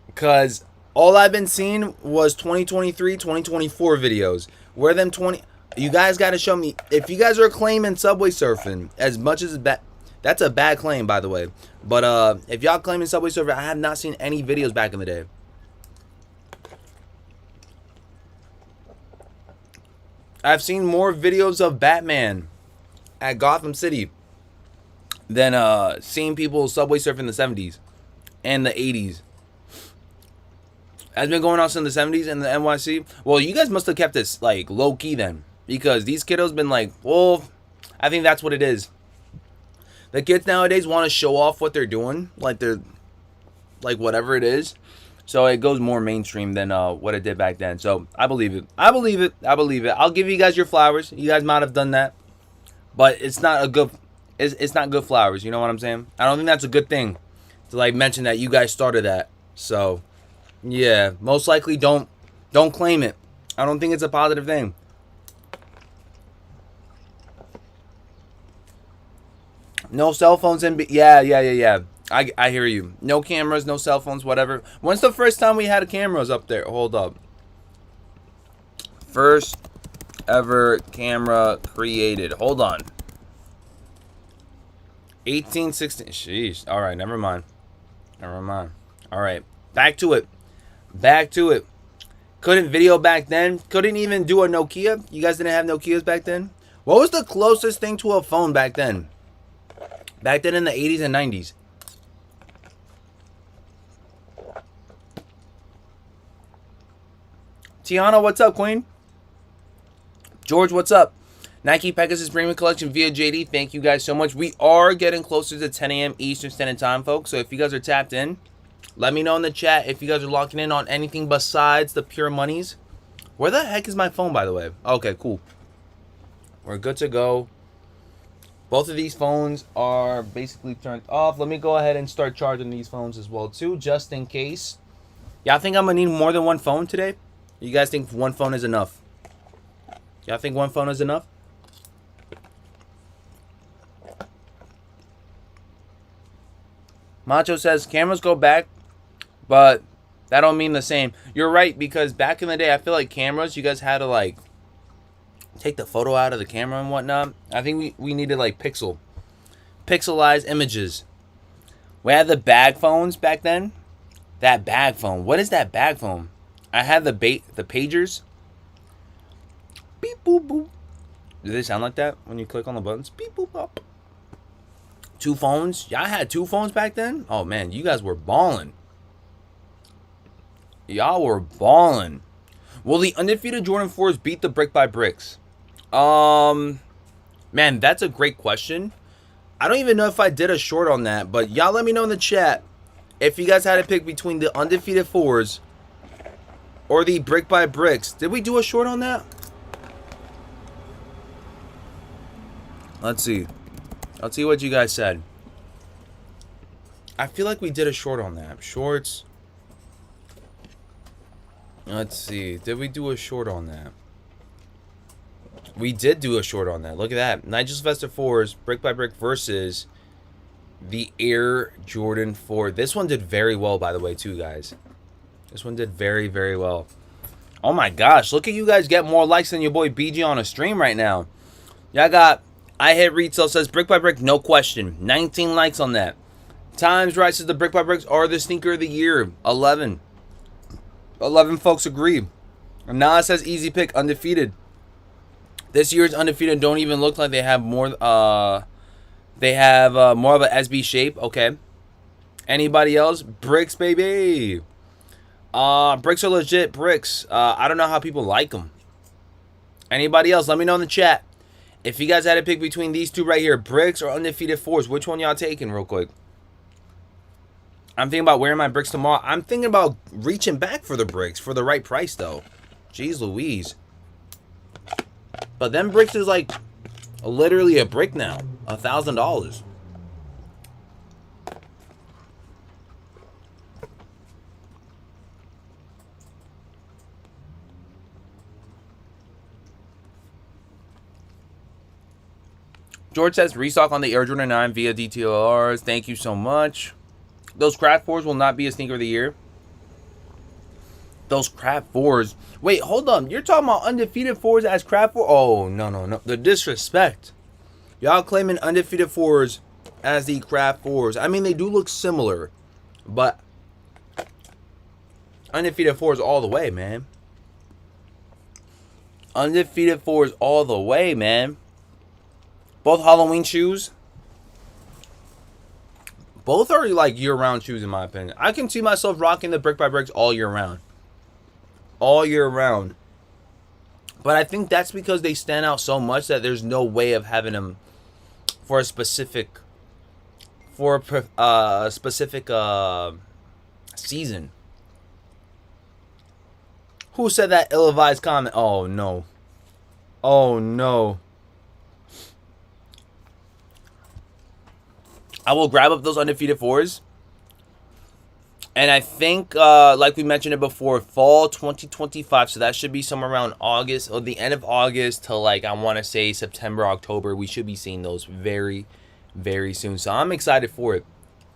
Because all I've been seeing was 2023, 2024 videos. Where them 20... You guys got to show me. If you guys are claiming subway surfing, as much as that's a bad claim, by the way. But if y'all claiming subway surfing, I have not seen any videos back in the day. I've seen more videos of Batman at Gotham City than seeing people subway surfing in the 70s and the 80s. Has been going on since the 70s in the NYC. Well, you guys must have kept this like low key then, because these kiddos been like, well, I think that's what it is. The kids nowadays want to show off what they're doing, like they're like whatever it is. So it goes more mainstream than what it did back then. So I believe it. I'll give you guys your flowers. You guys might have done that, but it's not a good. It's not good flowers. You know what I'm saying? I don't think that's a good thing to like mention that you guys started that. So yeah, most likely don't claim it. I don't think it's a positive thing. No cell phones and yeah. I hear you. No cameras, no cell phones, whatever. When's the first time we had cameras up there? Hold up. First ever camera created. Hold on. 1816. Sheesh. All right, never mind. All right, back to it. Couldn't video back then. Couldn't even do a Nokia. You guys didn't have Nokias back then? What was the closest thing to a phone back then? Back then in the 80s and 90s. Tiana, what's up, Queen? George, what's up? Nike Pegasus Premium Collection via JD. Thank you guys so much. We are getting closer to 10 a.m. Eastern Standard Time, folks. So if you guys are tapped in, let me know in the chat if you guys are locking in on anything besides the pure monies. Where the heck is my phone, by the way? Okay, cool. We're good to go. Both of these phones are basically turned off. Let me go ahead and start charging these phones as well, too, just in case. Y'all think I'm going to need more than one phone today? You guys think one phone is enough? Y'all think one phone is enough? Macho says cameras go back, but that don't mean the same. You're right, because back in the day, I feel like cameras, you guys had to like take the photo out of the camera and whatnot. I think we needed like pixelized images. We had the bag phones back then. That bag phone. What is that bag phone? I had the pagers. Beep boop boop. Do they sound like that when you click on the buttons? Beep boop up. Two phones. Y'all had two phones back then? Oh man, you guys were balling. Y'all were balling. Will the undefeated Jordan 4s beat the brick by bricks? Man, that's a great question. I don't even know if I did a short on that, but y'all let me know in the chat if you guys had to pick between the undefeated 4s or the brick by bricks. Did we do a short on that? Let's see. Let's see what you guys said. I feel like we did a short on that. Shorts. Let's see. Did we do a short on that? We did do a short on that. Look at that. Nigel Sylvester 4s, brick by brick versus the Air Jordan 4. This one did very well, by the way, too, guys. This one did very, very well. Oh my gosh. Look at you guys get more likes than your boy BG on a stream right now. Y'all got I Hit Retail says brick by brick, no question. 19 likes on that. Times Right says the brick by bricks are the sneaker of the year. 11 folks agree. And Nas says easy pick, undefeated. This year's undefeated don't even look like they have more. They have more of a SB shape. Okay. Anybody else? Bricks, baby. Bricks are legit bricks. I don't know how people like them. Anybody else? Let me know in the chat. If you guys had to pick between these two right here, bricks or undefeated 4s, which one y'all taking real quick? I'm thinking about wearing my bricks tomorrow. I'm thinking about reaching back for the bricks for the right price, though. Jeez Louise. But them bricks is like literally a brick now. $1,000. George says restock on the Air Jordan 9 via DTLRs. Thank you so much. Those Craft 4s will not be a sneaker of the year. Those Craft 4s. Wait, hold on. You're talking about undefeated 4s as Craft 4? Oh, no. The disrespect. Y'all claiming undefeated 4s as the Craft 4s. I mean, they do look similar. But undefeated 4s all the way, man. Undefeated 4s all the way, man. Both Halloween shoes. Both are like year-round shoes in my opinion. I can see myself rocking the Brick by Bricks all year round. All year round. But I think that's because they stand out so much that there's no way of having them for a specific season. Who said that ill-advised comment? Oh no. Oh no. I will grab up those undefeated 4s. And I think, like we mentioned it before, fall 2025. So that should be somewhere around August or the end of August to like, I want to say September, October. We should be seeing those very, very soon. So I'm excited for it.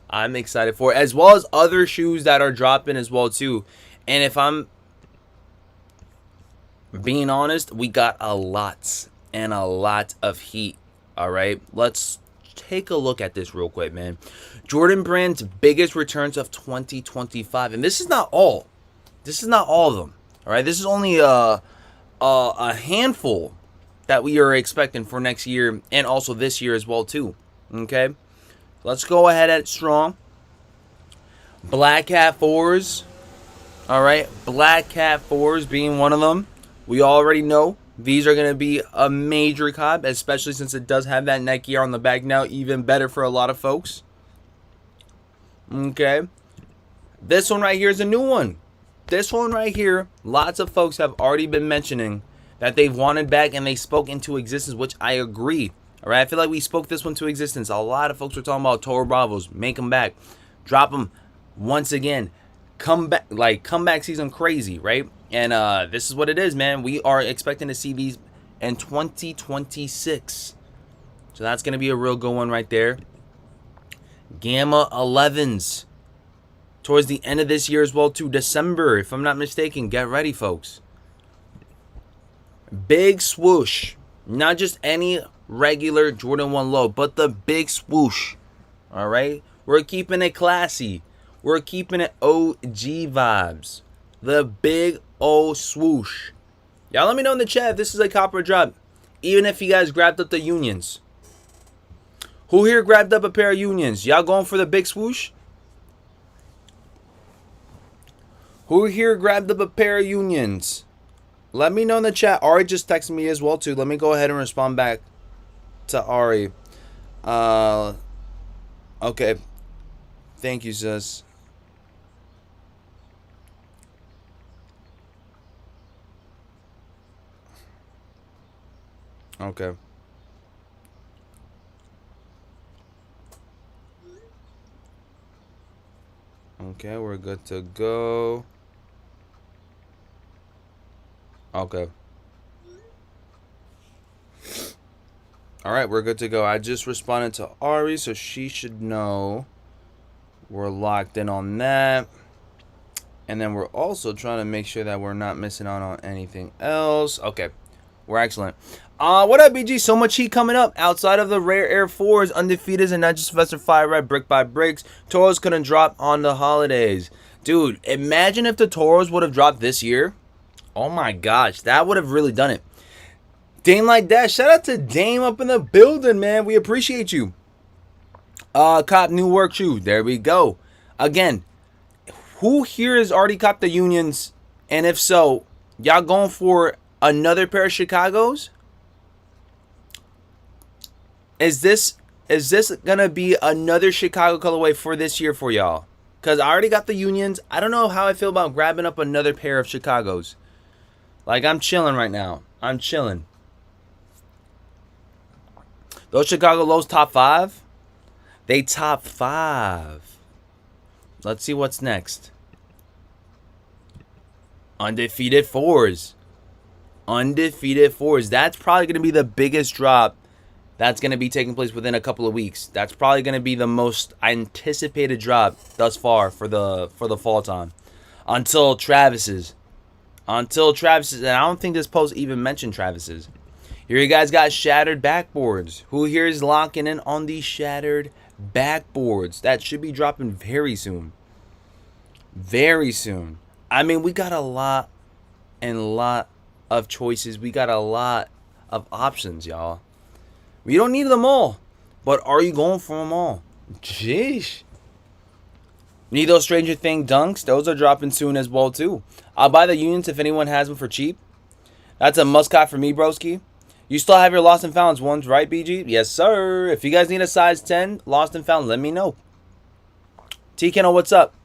I'm excited for it. As well as other shoes that are dropping as well too. And if I'm being honest, we got a lot and a lot of heat. All right. Let's take a look at this real quick, man. Jordan Brand's biggest returns of 2025, and this is not all. This is not all of them. All right, this is only a handful that we are expecting for next year and also this year as well too. Okay, let's go ahead at it strong. Black Cat 4s. All right, Black Cat 4s being one of them. We already know these are going to be a major collab, especially since it does have that Nike on the back now. Even better for a lot of folks. Okay. This one right here is a new one. This one right here, lots of folks have already been mentioning that they've wanted back and they spoke into existence, which I agree. All right. I feel like we spoke this one to existence. A lot of folks were talking about Toro Bravos. Make them back. Drop them once again. Come back, like comeback season crazy, right? And this is what it is, man. We are expecting to see these in 2026. So that's going to be a real good one right there. Gamma 11s. Towards the end of this year as well, to December, if I'm not mistaken. Get ready, folks. Big swoosh. Not just any regular Jordan 1 low, but the big swoosh. All right? We're keeping it classy. We're keeping it OG vibes. The big old swoosh. Y'all let me know in the chat if this is a copper drop. Even if you guys grabbed up the Unions. Who here grabbed up a pair of Unions? Y'all going for the big swoosh? Who here grabbed up a pair of Unions? Let me know in the chat. Ari just texted me as well too. Let me go ahead and respond back to Ari. Okay. Thank you, sis. Okay. Okay, we're good to go. Okay. All right, we're good to go. I just responded to Ari, so she should know we're locked in on that. And then we're also trying to make sure that we're not missing out on anything else. Okay, we're excellent. What up, BG? So much heat coming up. Outside of the Rare Air 4s, Undefeateds, and Nigel Sylvester Fire Red Brick by Bricks, Toros couldn't drop on the holidays. Dude, imagine if the Toros would have dropped this year. Oh my gosh, that would have really done it. Dame like that. Shout out to Dame up in the building, man. We appreciate you. Cop new work shoe. There we go. Again, who here has already copped the Unions? And if so, y'all going for another pair of Chicagos? Is this gonna be another Chicago colorway for this year for y'all? Because I already got the Unions. I don't know how I feel about grabbing up another pair of Chicagos. Like, I'm chilling right now. I'm chilling. Those Chicago lows top 5? They top 5. Let's see what's next. Undefeated 4s. Undefeated 4s. That's probably going to be the biggest drop That's going to be taking place within a couple of weeks. That's probably going to be the most anticipated drop thus far for the fall time. Until Travis's. And I don't think this post even mentioned Travis's. Here you guys got shattered backboards. Who here is locking in on the shattered backboards? That should be dropping very soon. Very soon. I mean, we got a lot of choices. We got a lot of options, y'all. We don't need them all. But are you going for them all? Jeez. Need those Stranger Thing dunks? Those are dropping soon as well, too. I'll buy the unions if anyone has them for cheap. That's a must-cop for me, broski. You still have your Lost and Founds ones, right, BG? Yes, sir. If you guys need a size 10 Lost and Found, let me know. T-Kennel, what's up?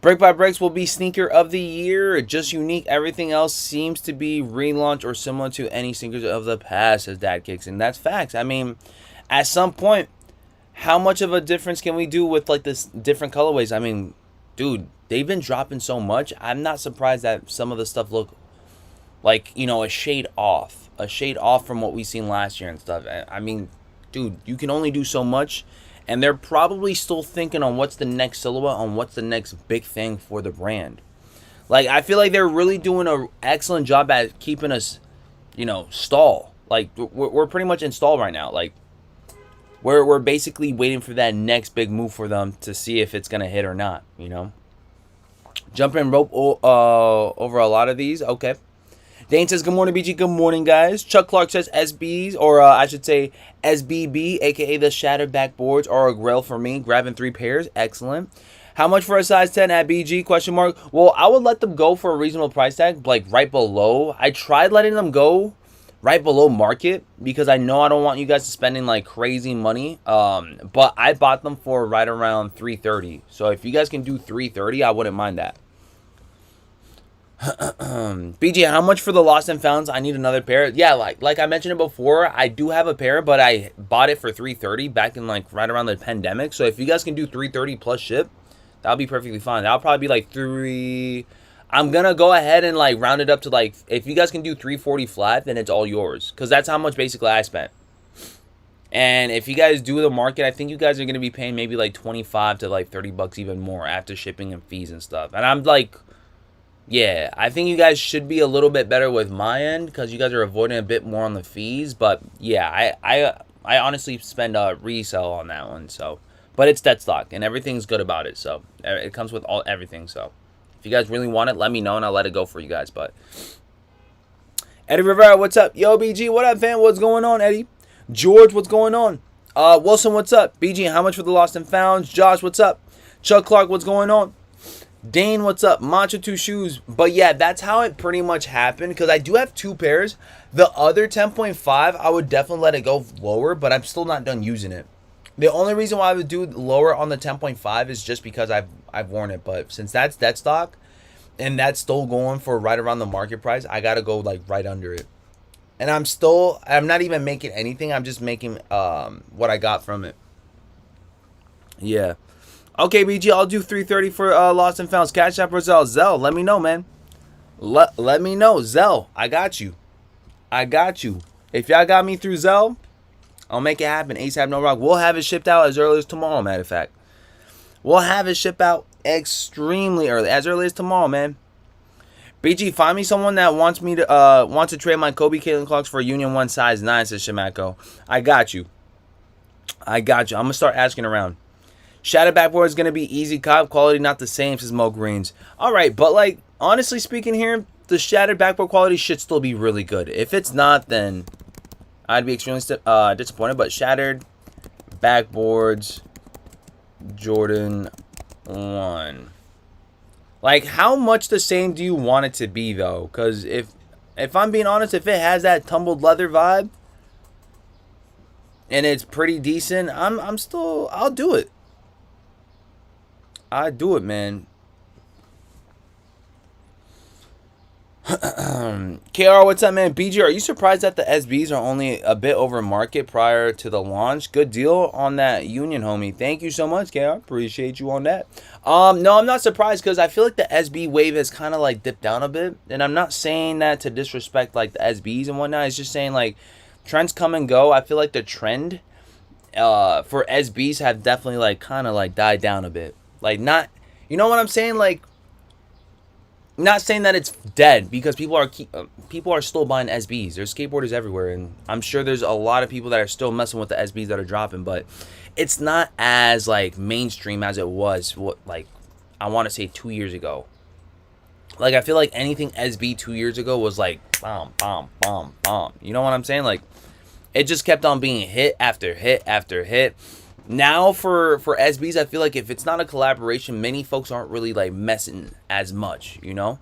Break by Breaks will be sneaker of the year. Just unique. Everything else seems to be relaunch or similar to any sneakers of the past, says Dad Kicks. And that's facts. I mean, at some point, how much of a difference can we do with like this different colorways? I mean, dude, they've been dropping so much. I'm not surprised that some of the stuff look like, you know, a shade off from what we seen last year and stuff. I mean, dude, you can only do so much. And they're probably still thinking on what's the next silhouette, on what's the next big thing for the brand. Like, I feel like they're really doing an excellent job at keeping us, you know, stall. Like, we're pretty much in stall right now. Like, we're basically waiting for that next big move for them to see if it's going to hit or not, you know. Jumping rope over a lot of these. Okay. Dane says, good morning, BG. Good morning, guys. Chuck Clark says SBs, or I should say SBB, a.k.a. the shattered backboards, are a grail for me. Grabbing 3 pairs. Excellent. How much for a size 10 at BG? Question mark. Well, I would let them go for a reasonable price tag, like right below. I tried letting them go right below market because I know I don't want you guys spending like crazy money. But I bought them for right around $330. So if you guys can do $330, I wouldn't mind that. BG, how much for the Lost and Founds? I need another pair. Yeah, like I mentioned it before, I do have a pair, but I bought it for $330 back in like right around the pandemic. So if you guys can do $330 plus ship, that'll be perfectly fine. That'll probably be like $3. I'm gonna go ahead and like round it up to like, if you guys can do $340 flat, then it's all yours, because that's how much basically I spent. And if you guys do the market, I think you guys are gonna be paying maybe like 25 to like $30 even more after shipping and fees and stuff. And I'm like, yeah, I think you guys should be a little bit better with my end because you guys are avoiding a bit more on the fees. But yeah, I honestly spend a resell on that one. So, but it's dead stock and everything's good about it. So it comes with everything. So if you guys really want it, let me know and I'll let it go for you guys. But Eddie Rivera, what's up? Yo, BG, what up, fam? What's going on, Eddie? George, what's going on? Wilson, what's up? BG, how much for the Lost and Founds? Josh, what's up? Chuck Clark, what's going on? Dane, what's up? Mantra 2 shoes. But yeah, that's how it pretty much happened because I do have 2 pairs. The other 10.5, I would definitely let it go lower, but I'm still not done using it. The only reason why I would do lower on the 10.5 is just because I've worn it. But since that's dead stock and that's still going for right around the market price, I got to go like right under it. And I'm not even making anything. I'm just making what I got from it. Yeah. Okay, BG, I'll do $330 for Lost and Founds. Cash App or Zelle? Zelle, let me know, man. Let me know. Zelle, I got you. If y'all got me through Zelle, I'll make it happen. ASAP, no rock. We'll have it shipped out as early as tomorrow, matter of fact. We'll have it shipped out extremely early. As early as tomorrow, man. BG, find me someone that wants to trade my Kobe Caitlin clocks for a Union 1 size 9, says Shimako. I got you. I'm going to start asking around. Shadow backboard is going to be easy cop. Quality not the same, says Mo Greens. Alright, but like, honestly speaking here, the shattered backboard quality should still be really good. If it's not, then I'd be extremely disappointed. But shattered backboards, Jordan 1. Like, how much the same do you want it to be, though? Because if I'm being honest, if it has that tumbled leather vibe, and it's pretty decent, I'll do it. I do it, man. KR, what's up, man? BG, are you surprised that the SBs are only a bit over market prior to the launch? Good deal on that Union, homie. Thank you so much, KR. Appreciate you on that. No, I'm not surprised because I feel like the SB wave has kind of like dipped down a bit. And I'm not saying that to disrespect like the SBs and whatnot. It's just saying like trends come and go. I feel like the trend for SBs have definitely like kind of like died down a bit. Like not, you know what I'm saying? Like not saying that it's dead because people are still buying SBs. There's skateboarders everywhere, and I'm sure there's a lot of people that are still messing with the SBs that are dropping, but it's not as like mainstream as it was. What like I want to say 2 years ago. Like I feel like anything SB 2 years ago was like bomb, bomb, bomb, bomb. You know what I'm saying? Like it just kept on being hit after hit after hit. Now for SBs, I feel like if it's not a collaboration, many folks aren't really like messing as much, you know?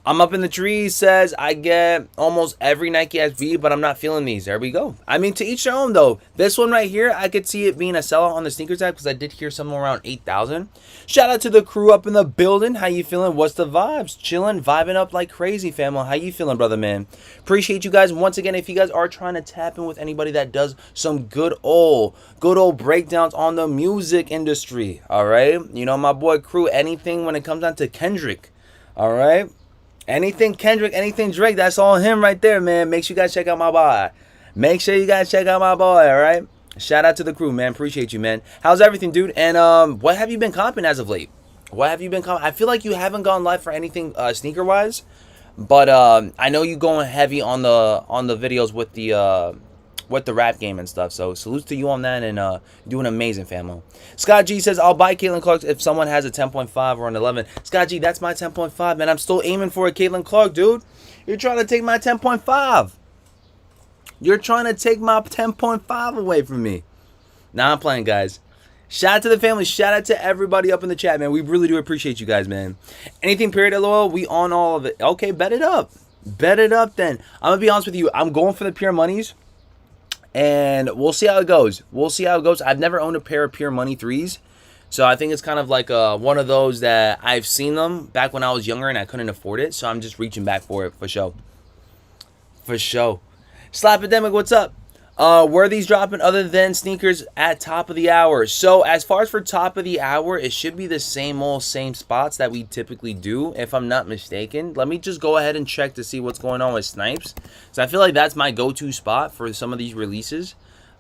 I'm up in the tree says I get almost every Nike SB, but I'm not feeling these. There we go. I mean, to each their own though. This one right here, I could see it being a sellout on the sneakers app because I did hear somewhere around 8,000. Shout out to the crew up in the building. How you feeling? What's the vibes? Chilling, vibing up like crazy, family. How you feeling, brother man? Appreciate you guys once again. If you guys are trying to tap in with anybody that does some good old breakdowns on the music industry, all right? You know my boy crew. Anything when it comes down to Kendrick, all right? Anything Kendrick, anything Drake, that's all him right there, man. Make sure you guys check out my boy. Make sure you guys check out my boy, all right? Shout out to the crew, man. Appreciate you, man. How's everything, dude? And what have you been comping as of late? What have you been comping? I feel like you haven't gone live for anything sneaker-wise, but I know you going heavy on the videos with the rap game and stuff. So salutes to you on that, and doing amazing, famo. Scott G says, I'll buy Caitlin Clark if someone has a 10.5 or an 11. Scott G, that's my 10.5, man. I'm still aiming for a Caitlin Clark, dude. You're trying to take my 10.5. You're trying to take my 10.5 away from me. Nah, I'm playing, guys. Shout out to the family. Shout out to everybody up in the chat, man. We really do appreciate you guys, man. Anything period LOL, we on all of it. Okay, bet it up. Bet it up then. I'm going to be honest with you. I'm going for the pure monies. And we'll see how it goes. We'll see how it goes. I've never owned a pair of Pure Money 3s. So I think it's kind of like one of those that I've seen them back when I was younger and I couldn't afford it. So I'm just reaching back for it for sure. For sure. Slapidemic, what's up? Where are these dropping other than sneakers at top of the hour? So as far as for top of the hour, it should be the same spots that we typically do, if I'm not mistaken. Let me just go ahead and check to see what's going on with Snipes. So I feel like that's my go-to spot for some of these releases.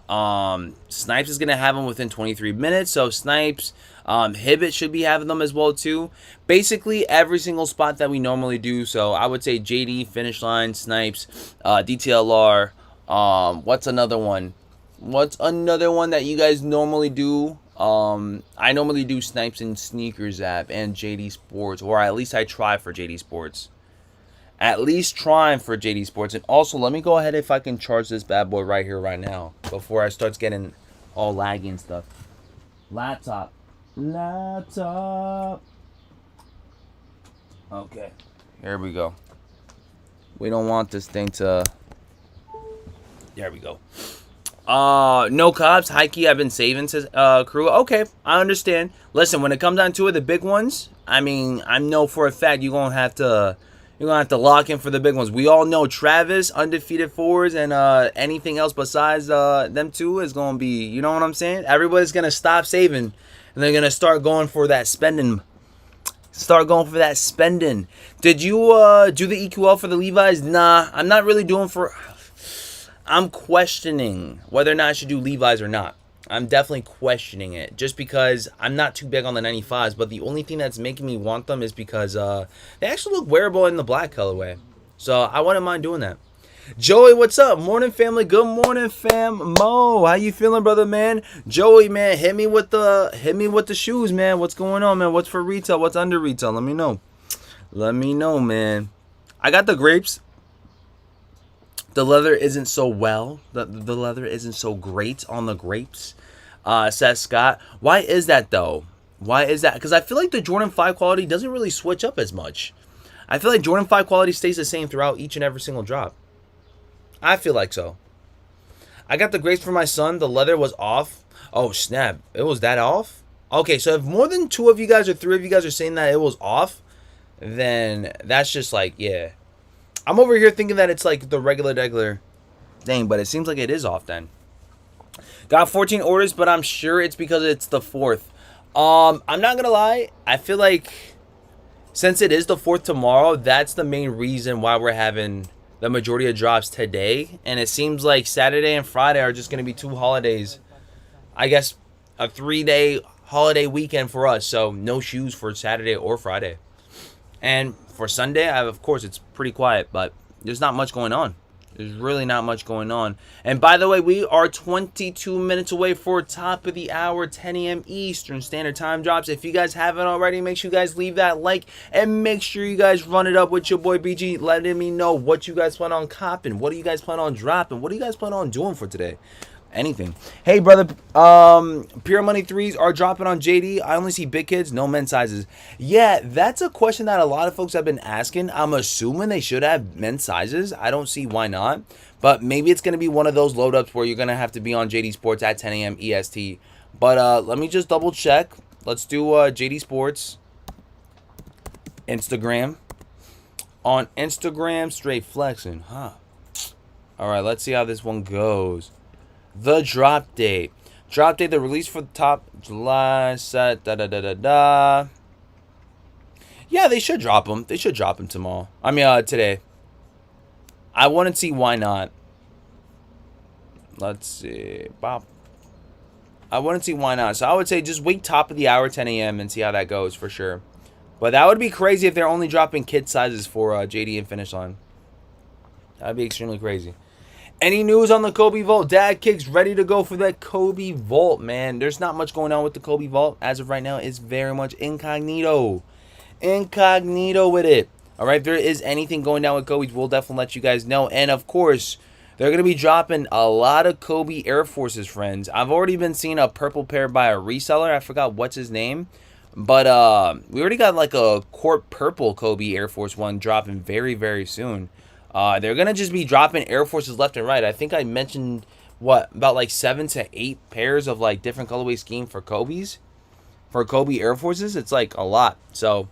Snipes is going to have them within 23 minutes. So Snipes, Hibbit should be having them as well too. Basically every single spot that we normally do. So I would say JD, Finish Line, Snipes, DTLR. What's another one? What's another one that you guys normally do? I normally do Snipes and Sneakers app and JD Sports, or at least I try for JD Sports. At least trying for JD Sports. And also, let me go ahead if I can charge this bad boy right here, right now, before I start getting all laggy and stuff. Laptop. Okay, here we go. We don't want this thing to... There we go. No cops. High key, I've been saving, says crew. Okay, I understand. Listen, when it comes down to it, the big ones, I mean, I know for a fact you're gonna have to lock in for the big ones. We all know Travis, undefeated forwards, and anything else besides them two is gonna be, you know what I'm saying? Everybody's gonna stop saving, and they're gonna start going for that spending. Did you do the EQL for the Levi's? Nah, I'm not really doing for... I'm questioning whether or not I should do Levi's or not. I'm definitely questioning it just because I'm not too big on the 95s, but the only thing that's making me want them is because they actually look wearable in the black colorway. So I wouldn't mind doing that. Joey, what's up? Morning, family. Good morning, fam. Mo, how you feeling, brother, man? Joey, man, hit me with the shoes, man. What's going on, man? What's for retail? What's under retail? Let me know. Let me know, man. I got the grapes. The leather isn't so well. The leather isn't so great on the grapes, says Scott. Why is that, though? Why is that? Because I feel like the Jordan 5 quality doesn't really switch up as much. I feel like Jordan 5 quality stays the same throughout each and every single drop. I feel like so. I got the grapes for my son. The leather was off. Oh, snap. It was that off? Okay, so if more than 2 of you guys or 3 of you guys are saying that it was off, then that's just like, yeah. I'm over here thinking that it's like the regular thing, but it seems like it is off then. Got 14 orders, but I'm sure it's because it's the 4th. I'm not gonna lie. I feel like since it is the 4th tomorrow, that's the main reason why we're having the majority of drops today, and it seems like Saturday and Friday are just going to be 2 holidays. I guess a 3-day holiday weekend for us, so no shoes for Saturday or Friday. And for Sunday, of course, it's pretty quiet, but there's not much going on. There's really not much going on. And by the way, we are 22 minutes away for top of the hour, 10 a.m. Eastern Standard Time drops. If you guys haven't already, make sure you guys leave that like and make sure you guys run it up with your boy BG, letting me know what you guys plan on copping. What do you guys plan on dropping? What do you guys plan on doing for today? Anything. Hey, brother, Pure Money 3s are dropping on JD. I only see big kids, no men's sizes. Yeah, that's a question that a lot of folks have been asking. I'm assuming they should have men's sizes. I don't see why not. But maybe it's going to be one of those load ups where you're going to have to be on JD Sports at 10 a.m. EST. But let me just double check. Let's do JD Sports. Instagram. On Instagram, straight flexing, huh? All right, let's see how this one goes. The drop date. Drop date, the release for the top July set. Yeah, they should drop them. They should drop them tomorrow. I mean, today. I want to see why not. Let's see. Bob. I want to see why not. So I would say just wait top of the hour, 10 a.m. and see how that goes for sure. But that would be crazy if they're only dropping kid sizes for JD and Finish Line. That would be extremely crazy. Any news on the Kobe Vault? Dad Kicks ready to go for that Kobe Vault, man. There's not much going on with the Kobe Vault. As of right now, it's very much incognito. Incognito with it. All right, if there is anything going down with Kobe's, we'll definitely let you guys know. And, of course, they're going to be dropping a lot of Kobe Air Forces, friends. I've already been seeing a purple pair by a reseller. I forgot what's his name. But we already got like a court purple Kobe Air Force One dropping very, very soon. They're going to just be dropping Air Forces left and right. I think I mentioned, about like 7 to 8 pairs of like different colorway scheme for Kobe's. For Kobe Air Forces, it's like a lot. So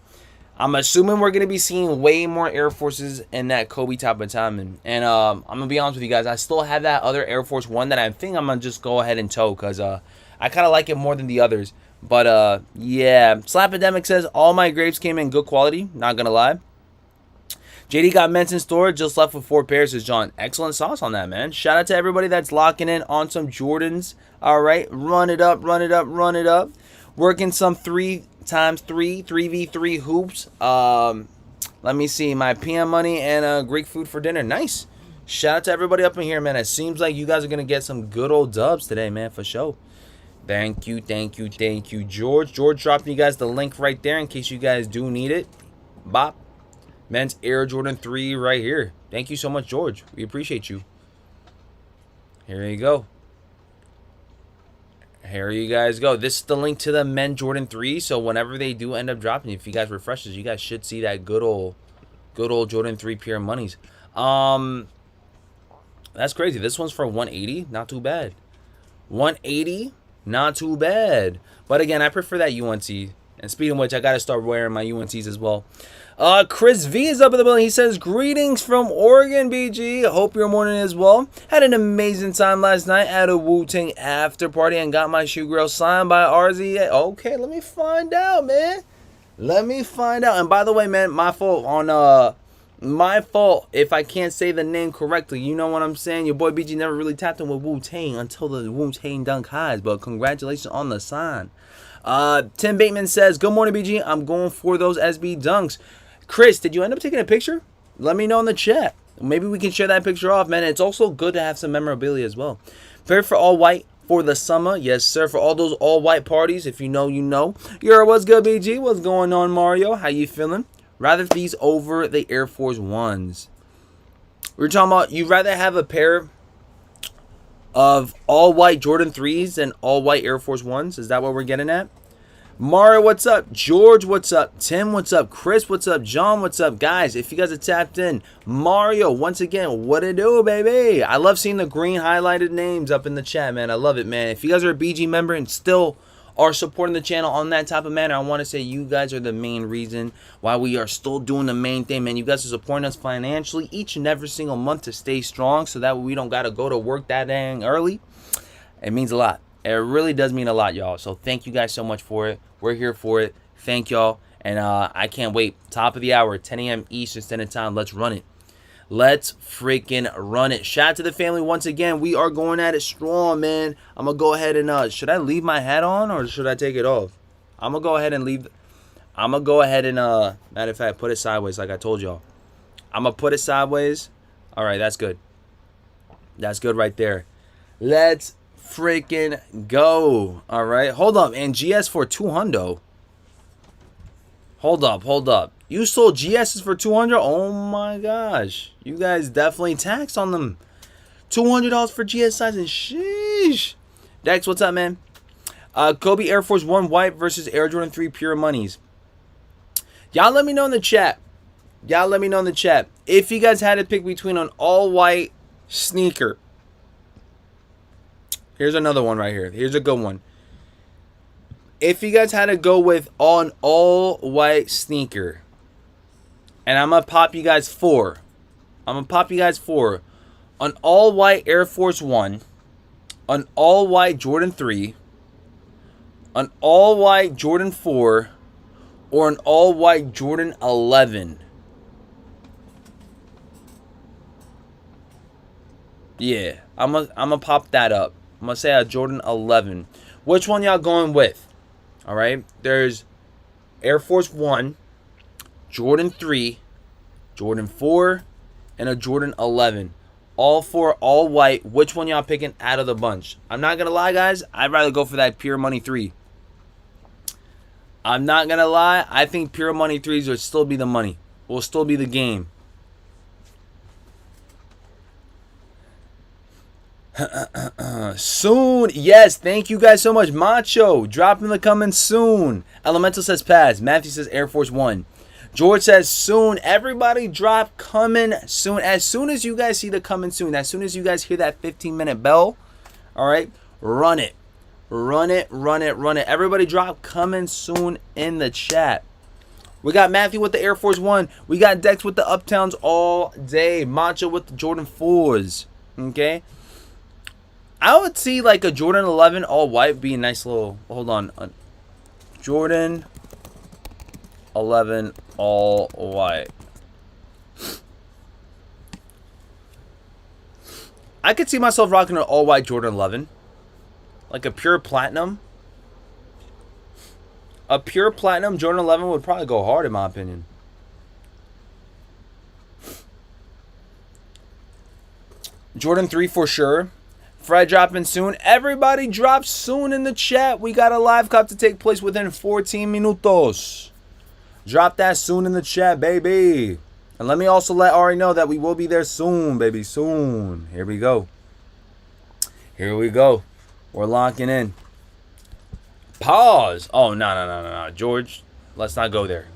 I'm assuming we're going to be seeing way more Air Forces in that Kobe type of time. And I'm going to be honest with you guys, I still have that other Air Force One that I think I'm going to just go ahead and tow because I kind of like it more than the others. But yeah, Slapidemic says all my grapes came in good quality, not going to lie. JD got men's in store, just left with 4 pairs, says John. Excellent sauce on that, man. Shout out to everybody that's locking in on some Jordans. All right, run it up, run it up, run it up. Working some 3x3, 3v3 hoops. Let me see, my PM money and Greek food for dinner. Nice. Shout out to everybody up in here, man. It seems like you guys are going to get some good old dubs today, man, for sure. Thank you, thank you, thank you, George. George dropping you guys the link right there in case you guys do need it. Bop. Men's Air Jordan 3 right here. Thank you so much, George. We appreciate you. Here you go. Here you guys go. This is the link to the Men Jordan 3. So whenever they do end up dropping, if you guys refresh this, you guys should see that good old Jordan 3 Pure Monies. That's crazy. This one's for 180. Not too bad. 180. Not too bad. But again, I prefer that UNC. And speaking of which, I got to start wearing my UNCs as well. Chris V is up in the building. He says, greetings from Oregon, BG. Hope your morning as well. Had an amazing time last night at a Wu-Tang after party and got my shoe grill signed by RZA. Okay, let me find out, man. Let me find out. And by the way, man, my fault on my fault if I can't say the name correctly. You know what I'm saying? Your boy BG never really tapped in with Wu-Tang until the Wu-Tang dunk highs. But congratulations on the sign. Tim Bateman says, good morning, BG. I'm going for those SB dunks. Chris, did you end up taking a picture? Let me know in the chat. Maybe we can share that picture off, man. It's also good to have some memorabilia as well. Prepared for all white for the summer. Yes, sir. For all those all white parties. If you know, you know. Yo, what's good, BG? What's going on, Mario? How you feeling? Rather these over the Air Force Ones. We're talking about you'd rather have a pair of all white Jordan 3s and all white Air Force Ones. Is that what we're getting at? Mario, what's up? George, what's up? Tim, what's up? Chris, what's up? John, what's up? Guys, if you guys are tapped in, Mario, once again, what it do, baby? I love seeing the green highlighted names up in the chat, man. I love it, man. If you guys are a BG member and still are supporting the channel on that type of manner, I want to say you guys are the main reason why we are still doing the main thing, man. You guys are supporting us financially each and every single month to stay strong so that we don't got to go to work that dang early. It means a lot. It really does mean a lot, y'all. So thank you guys so much for it. We're here for it. Thank y'all. And I can't wait. Top of the hour, 10 a.m. Eastern Standard Time. Let's run it. Let's freaking run it. Shout out to the family once again. We are going at it strong, man. I'm going to go ahead and, should I leave my hat on or should I take it off? I'm going to go ahead and matter of fact, put it sideways like I told y'all. I'm going to put it sideways. All right, that's good. That's good right there. Let's freaking go. All right, hold up. And GS for 200. Hold up. You sold GSs for 200? Oh my gosh. You guys definitely taxed on them. $200 for GS size and sheesh. Dex, what's up, man? Kobe Air Force 1 white versus Air Jordan 3 pure monies. Y'all let me know in the chat. If you guys had to pick between an all white sneaker. Here's another one right here. Here's a good one. If you guys had to go with an all white sneaker, and I'm going to pop you guys four. An all white Air Force 1, an all white Jordan 3, an all white Jordan 4, or an all white Jordan 11. Yeah, I'm gonna pop that up. I'm going to say a Jordan 11. Which one y'all going with? All right. There's Air Force 1, Jordan 3, Jordan 4, and a Jordan 11. All four, all white. Which one y'all picking out of the bunch? I'm not going to lie, guys. I'd rather go for that Pure Money 3. I'm not going to lie. I think Pure Money 3s would still be the money. Will still be the game. Soon. Yes, thank you guys so much. Macho, dropping the coming soon. Elemental says pass. Matthew says Air Force 1. George says soon. Everybody drop coming soon. As soon as you guys see the coming soon, as soon as you guys hear that 15-minute bell, all right, run it. Everybody drop coming soon in the chat. We got Matthew with the Air Force 1. We got Dex with the Uptowns all day. Macho with the Jordan 4s. Okay. I would see like a Jordan 11 all white be a nice little, hold on. Jordan 11 all white. I could see myself rocking an all white Jordan 11. Like a pure platinum. A pure platinum Jordan 11 would probably go hard in my opinion. Jordan 3 for sure. Fred dropping soon. Everybody drop soon in the chat. We got a live cup to take place within 14 minutos. Drop that soon in the chat, baby. And let me also let Ari know that we will be there soon, baby. Soon. Here we go. We're locking in. Pause. Oh, no. George, let's not go there.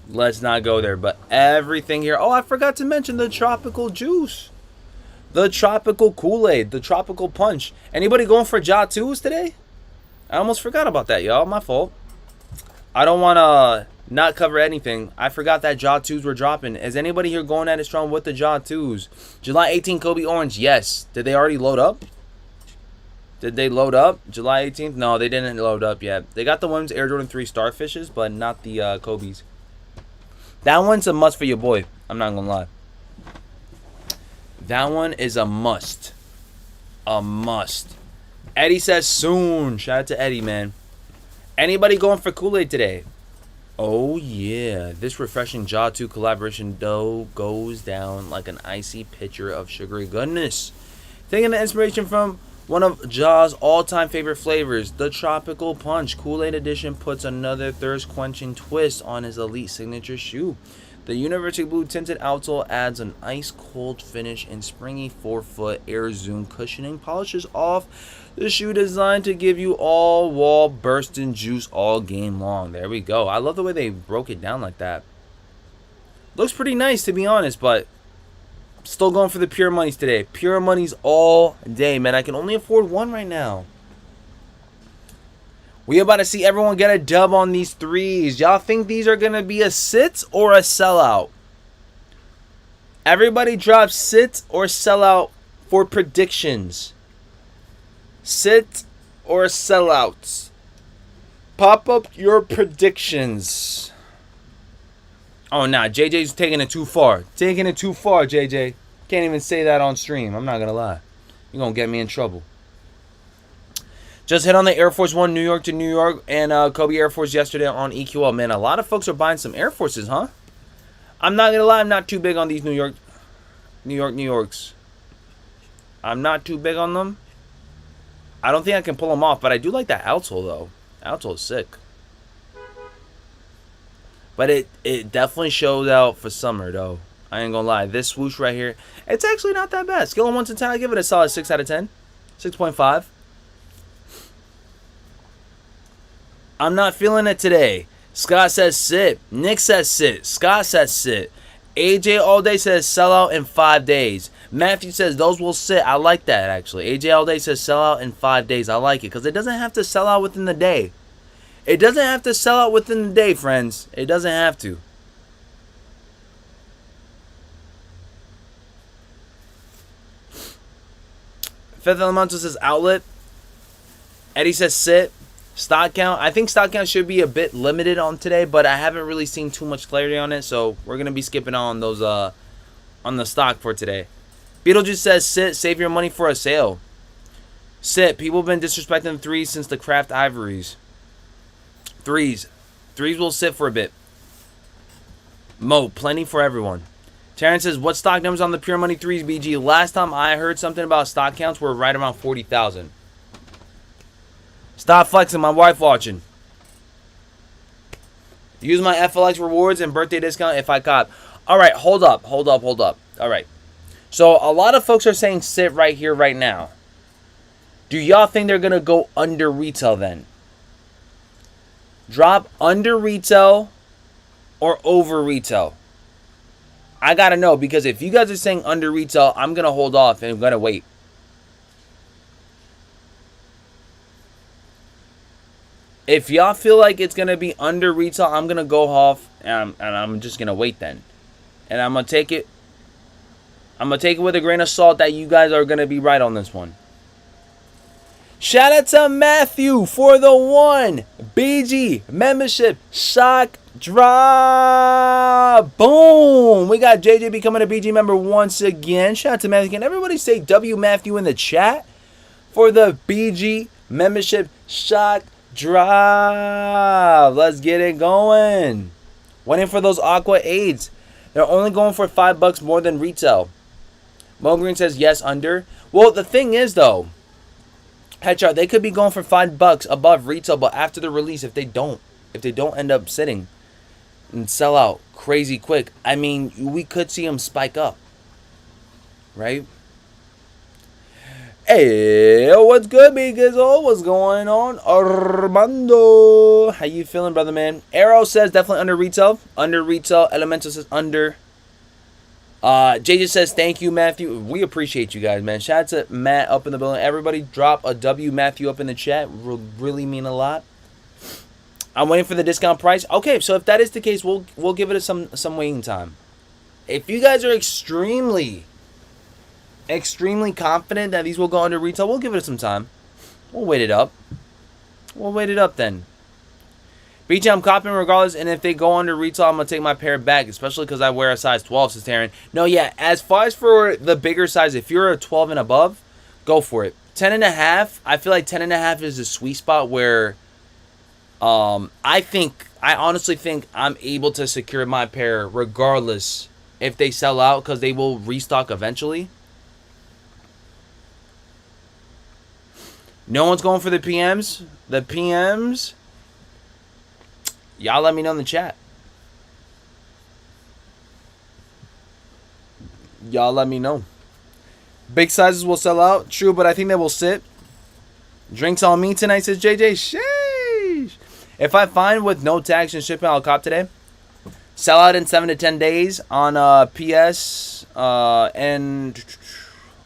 But everything here. Oh, I forgot to mention the tropical juice. The tropical Kool-Aid, the tropical punch. Anybody going for Ja 2s today? I almost forgot about that, y'all. My fault. I don't want to not cover anything. I forgot that Ja 2s were dropping. Is anybody here going at it strong with the Ja 2s? July 18 Kobe Orange, yes. Did they already load up? July 18th? No, they didn't load up yet. They got the women's Air Jordan 3 Starfishes, but not the Kobe's. That one's a must for your boy. I'm not going to lie. That one is a must. Eddie says soon. Shout out to Eddie, man. Anybody going for Kool-Aid today? Oh, yeah. This refreshing Ja 2 collaboration dough goes down like an icy pitcher of sugary goodness. Taking the inspiration from one of Ja's all-time favorite flavors, the Tropical Punch. Kool-Aid Edition puts another thirst-quenching twist on his elite signature shoe. The University Blue tinted outsole adds an ice-cold finish and springy forefoot air zoom cushioning polishes off the shoe designed to give you all wall bursting juice all game long. There we go. I love the way they broke it down like that. Looks pretty nice to be honest, but still going for the Pure Monies today. Pure Monies all day, man. I can only afford one right now. We about to see everyone get a dub on these threes. Y'all think these are going to be a sit or a sellout? Everybody drop sit or sellout for predictions. Sit or sellouts. Pop up your predictions. Oh, nah. JJ's taking it too far. Taking it too far, JJ. Can't even say that on stream. I'm not going to lie. You're going to get me in trouble. Just hit on the Air Force One New York to New York and Kobe Air Force yesterday on EQL. Man, a lot of folks are buying some Air Forces, huh? I'm not going to lie. I'm not too big on these New Yorks. I'm not too big on them. I don't think I can pull them off, but I do like that outsole, though. Outsole is sick. But it definitely shows out for summer, though. I ain't gonna lie. This swoosh right here, it's actually not that bad. Scale of 1 to 10, I give it a solid 6 out of 10. 6.5. I'm not feeling it today. Scott says sit. Nick says sit. Scott says sit. AJ all day says sell out in 5 days. Matthew says those will sit. I like that, actually. AJ all day says sell out in 5 days. I like it because it doesn't have to sell out within the day. It doesn't have to sell out within the day, friends. It doesn't have to. Fifth Elemental says outlet. Eddie says sit. Stock count. I think stock count should be a bit limited on today, but I haven't really seen too much clarity on it, so we're gonna be skipping on those on the stock for today. Beetlejuice says sit. Save your money for a sale. Sit. People have been disrespecting threes since the craft ivories. Threes will sit for a bit. Mo, plenty for everyone. Terrence says, what stock numbers on the Pure Money 3s, BG? Last time I heard something about stock counts were right around 40,000. Stop flexing, my wife watching. Use my FLX rewards and birthday discount if I cop. All right, hold up. All right. So a lot of folks are saying sit right here, right now. Do y'all think they're going to go under retail then? Drop under retail or over retail? I got to know, because if you guys are saying under retail, I'm going to hold off and I'm going to wait. If y'all feel like it's going to be under retail, I'm going to go off and I'm just going to wait then. And I'm going to take it. I'm going to take it with a grain of salt that you guys are going to be right on this one. Shout out to Matthew for the 1 BG membership shock drop. Boom. We got JJ becoming a BG member once again. Shout out to Matthew. Can everybody say W Matthew in the chat for the BG membership shock drop? Let's get it going. Waiting for those Aqua Aids. They're only going for $5 more than retail. Mo Green says yes, under. Well, the thing is though, Headshot, they could be going for $5 above retail, but after the release, if they don't end up sitting and sell out crazy quick, I mean, we could see them spike up, right? Hey, what's good, Big Gizzle? What's going on, Armando? How you feeling, brother, man? Arrow says definitely under retail. Under retail. Elemental says under. JJ says thank you, Matthew. We appreciate you guys, man. Shout out to Matt up in the building. Everybody drop a W Matthew up in the chat. Will really mean a lot. I'm waiting for the discount price. Okay, so if that is the case, we'll give it some waiting time. If you guys are extremely confident that these will go under retail, we'll give it some time. We'll wait it up. We'll wait it up then. BG, I'm copping regardless, and if they go under retail, I'm going to take my pair back, especially because I wear a size 12, says Taryn. No, yeah, as far as for the bigger size, if you're a 12 and above, go for it. 10.5, I feel like 10.5 is a sweet spot where I honestly think I'm able to secure my pair regardless if they sell out, because they will restock eventually. No one's going for the PMs. The PMs... Y'all let me know in the chat. Y'all let me know. Big sizes will sell out. True, but I think they will sit. Drinks on me tonight, says JJ. Sheesh. If I find with no tax and shipping, I'll cop today. Sell out in 7 to 10 days on PS. And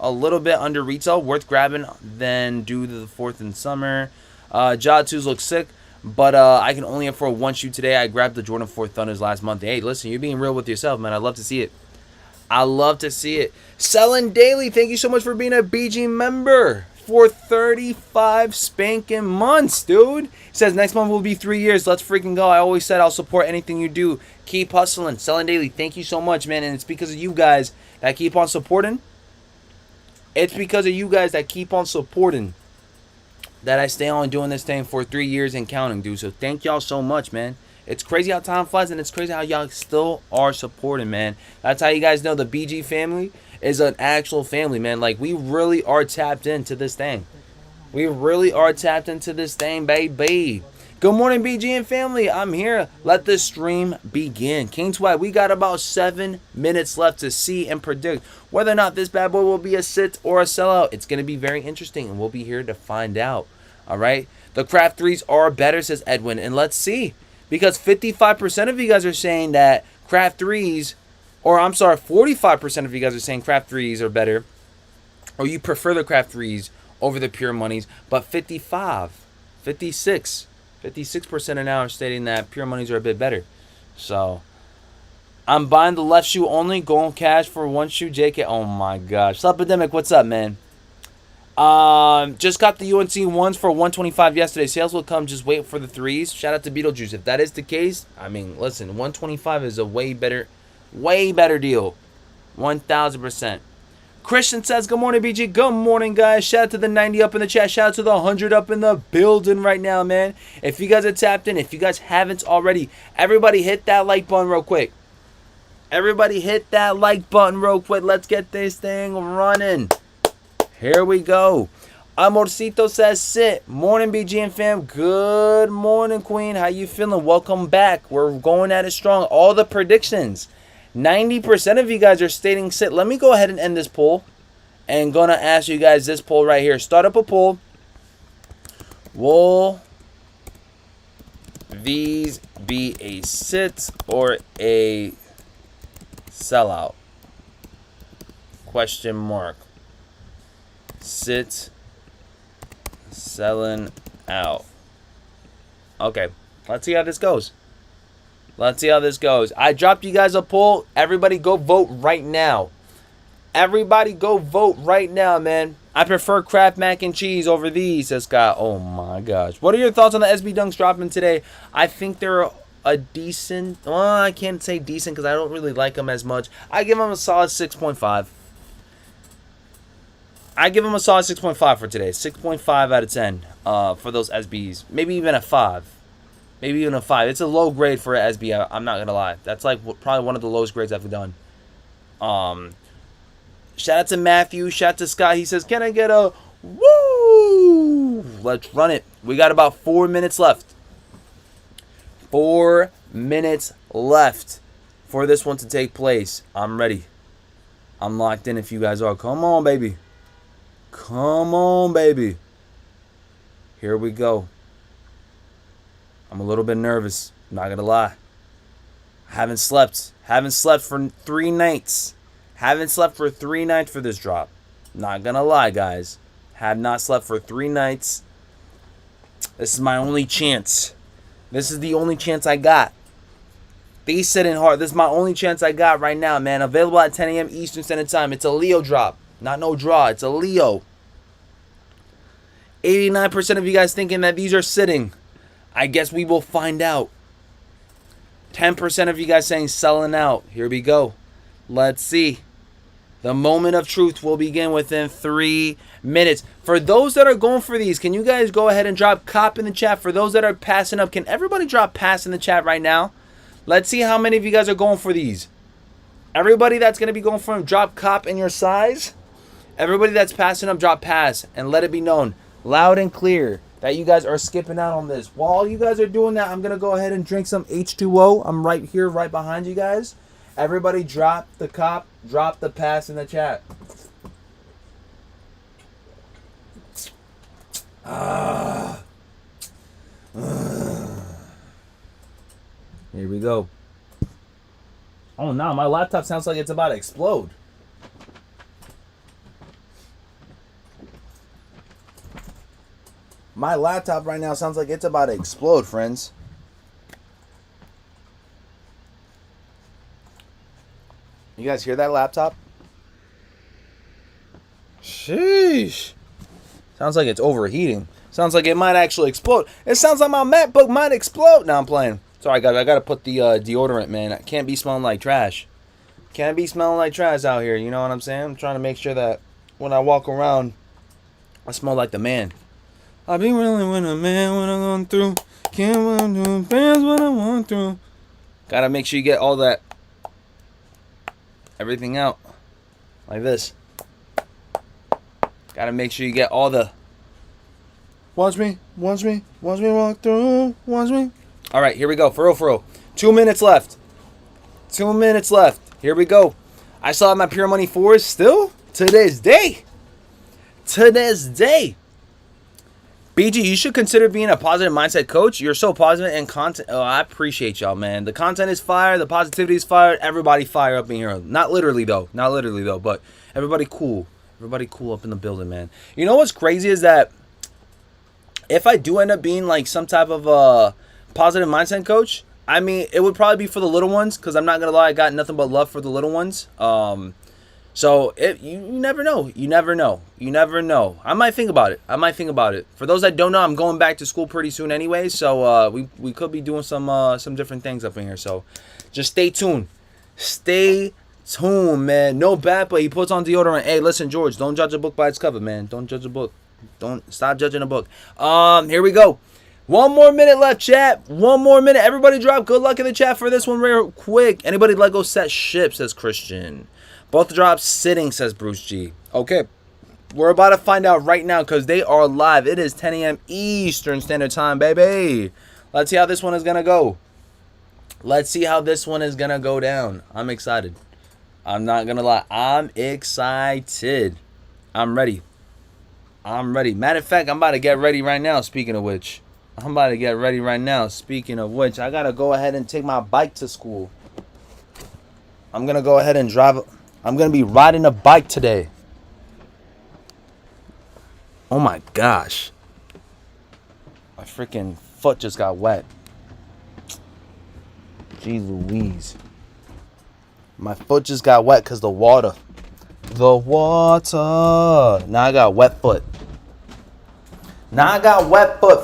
a little bit under retail. Worth grabbing. Then do the 4th in summer. Jaw 2s look sick. But I can only afford one shoe today. I grabbed the Jordan 4 Thunders last month. Hey, listen, you're being real with yourself, man. I love to see it. I love to see it. Selling Daily, thank you so much for being a BG member. for 35 spanking months, dude. He says next month will be 3 years. Let's freaking go. I always said I'll support anything you do. Keep hustling. Selling daily. Thank you so much, man. And it's because of you guys that keep on supporting. It's because of you guys that keep on supporting that I stay on doing this thing for 3 years and counting, dude. So thank y'all so much, man. It's crazy how time flies, and it's crazy how y'all still are supporting, man. That's how you guys know the BG family is an actual family, man. Like, we really are tapped into this thing. We really are tapped into this thing, baby. Good morning, BG and family. I'm here. Let the stream begin. King Twag, we got about 7 minutes left to see and predict whether or not this bad boy will be a sit or a sellout. It's going to be very interesting, and we'll be here to find out. All right? The craft threes are better, says Edwin, and let's see. Because 55% of you guys are saying that craft threes, or I'm sorry, 45% of you guys are saying craft threes are better, or you prefer the craft threes over the pure monies, but 56% are now stating that pure monies are a bit better. So, I'm buying the left shoe only, going cash for one shoe, JK. Oh my gosh. Epidemic, what's up, man? Just got the UNC ones for 125 yesterday. Sales will come. Just wait for the threes. Shout out to Beetlejuice. If that is the case, I mean, listen, 125 is a way better deal. 1000%. Christian says, good morning, BG. Good morning, guys. Shout out to the 90 up in the chat. Shout out to the 100 up in the building right now, man. If you guys are tapped in, if you guys haven't already, everybody hit that like button real quick. Everybody hit that like button real quick. Let's get this thing running. Here we go. Amorcito says sit. Morning, BG and fam. Good morning, Queen. How you feeling? Welcome back. We're going at it strong. All the predictions. 90% of you guys are stating sit. Let me go ahead and end this poll. And gonna ask you guys this poll right here. Start up a poll. Will these be a sit or a sellout? Question mark. Sit, selling out. Okay, let's see how this goes. Let's see how this goes. I dropped you guys a poll. Everybody go vote right now. Everybody go vote right now, man. I prefer Kraft mac and cheese over these, says Scott. Oh my gosh. What are your thoughts on the SB Dunks dropping today? I think they're a decent, well, I can't say decent because I don't really like them as much. I give them a solid 6.5. I give them a solid 6.5 for today. 6.5 out of 10 for those SBs. Maybe even a 5. Maybe even a 5. It's a low grade for an SB. I'm not going to lie. That's like probably one of the lowest grades I've done. Shout out to Matthew. Shout out to Scott. He says, can I get a woo? Let's run it. We got about 4 minutes left. 4 minutes left for this one to take place. I'm ready. I'm locked in if you guys are. Come on, baby. Come on, baby. Here we go. I'm a little bit nervous. I'm not going to lie. Haven't slept. Haven't slept for 3 nights. Haven't slept for 3 nights for this drop. Not going to lie, guys. Have not slept for 3 nights. This is my only chance. This is the only chance I got. Be sitting hard. This is my only chance I got right now, man. Available at 10 a.m. Eastern Standard Time. It's a Leo drop. Not no draw. It's a Leo. 89% of you guys thinking that these are sitting. I guess we will find out. 10% of you guys saying selling out. Here we go. Let's see. The moment of truth will begin within 3 minutes. For those that are going for these, can you guys go ahead and drop cop in the chat? For those that are passing up, can everybody drop pass in the chat right now? Let's see how many of you guys are going for these. Everybody that's going to be going for them, drop cop in your size. Everybody that's passing up, drop pass. And let it be known loud and clear that you guys are skipping out on this. While you guys are doing that, I'm going to go ahead and drink some H2O. I'm right here, right behind you guys. Everybody drop the cop, drop the pass in the chat. Here we go. Oh no, my laptop sounds like it's about to explode. My laptop right now sounds like it's about to explode, friends. You guys hear that laptop? Sheesh. Sounds like it's overheating. Sounds like it might actually explode. It sounds like my MacBook might explode. Now I'm playing. Sorry, guys. I got to put the deodorant, man. I can't be smelling like trash. Can't be smelling like trash out here. You know what I'm saying? I'm trying to make sure that when I walk around, I smell like the man. I be really with a man when I'm going through. Can't want to fans what I want through. Gotta make sure you get all that, everything out. Like this. Gotta make sure you get all the. Watch me walk through. Watch me. All right, here we go. For real. 2 minutes left. 2 minutes left. Here we go. I still have my Pure Money 4s still to this day. BG, you should consider being a positive mindset coach. You're so positive and content. Oh, I appreciate y'all, man. The content is fire. The positivity is fire. Everybody fire up in here. Not literally though, but everybody cool. Everybody cool up in the building, man. You know what's crazy is that if I do end up being like some type of a positive mindset coach, I mean, it would probably be for the little ones, because I'm not going to lie, I got nothing but love for the little ones. So you never know. You never know. I might think about it. For those that don't know, I'm going back to school pretty soon anyway, so we could be doing some different things up in here. So just stay tuned. Stay tuned, man. No bad, but he puts on deodorant. Hey, listen, George, don't judge a book by its cover, man. Don't judge a book. Don't stop judging a book. Here we go. 1 more minute left, chat. 1 more minute. Everybody drop good luck in the chat for this one real quick. Anybody Lego set ship, says Christian. Both drops sitting, says Bruce G. Okay. We're about to find out right now because they are live. It is 10 a.m. Eastern Standard Time, baby. Let's see how this one is going to go. Let's see how this one is going to go down. I'm excited. I'm not going to lie. I'm excited. I'm ready. Matter of fact, I'm about to get ready right now, speaking of which. I got to go ahead and take my bike to school. I'm going to go ahead and drive. I'm going to be riding a bike today. Oh my gosh. My freaking foot just got wet. Jeez Louise. My foot just got wet because the water. Now I got wet foot.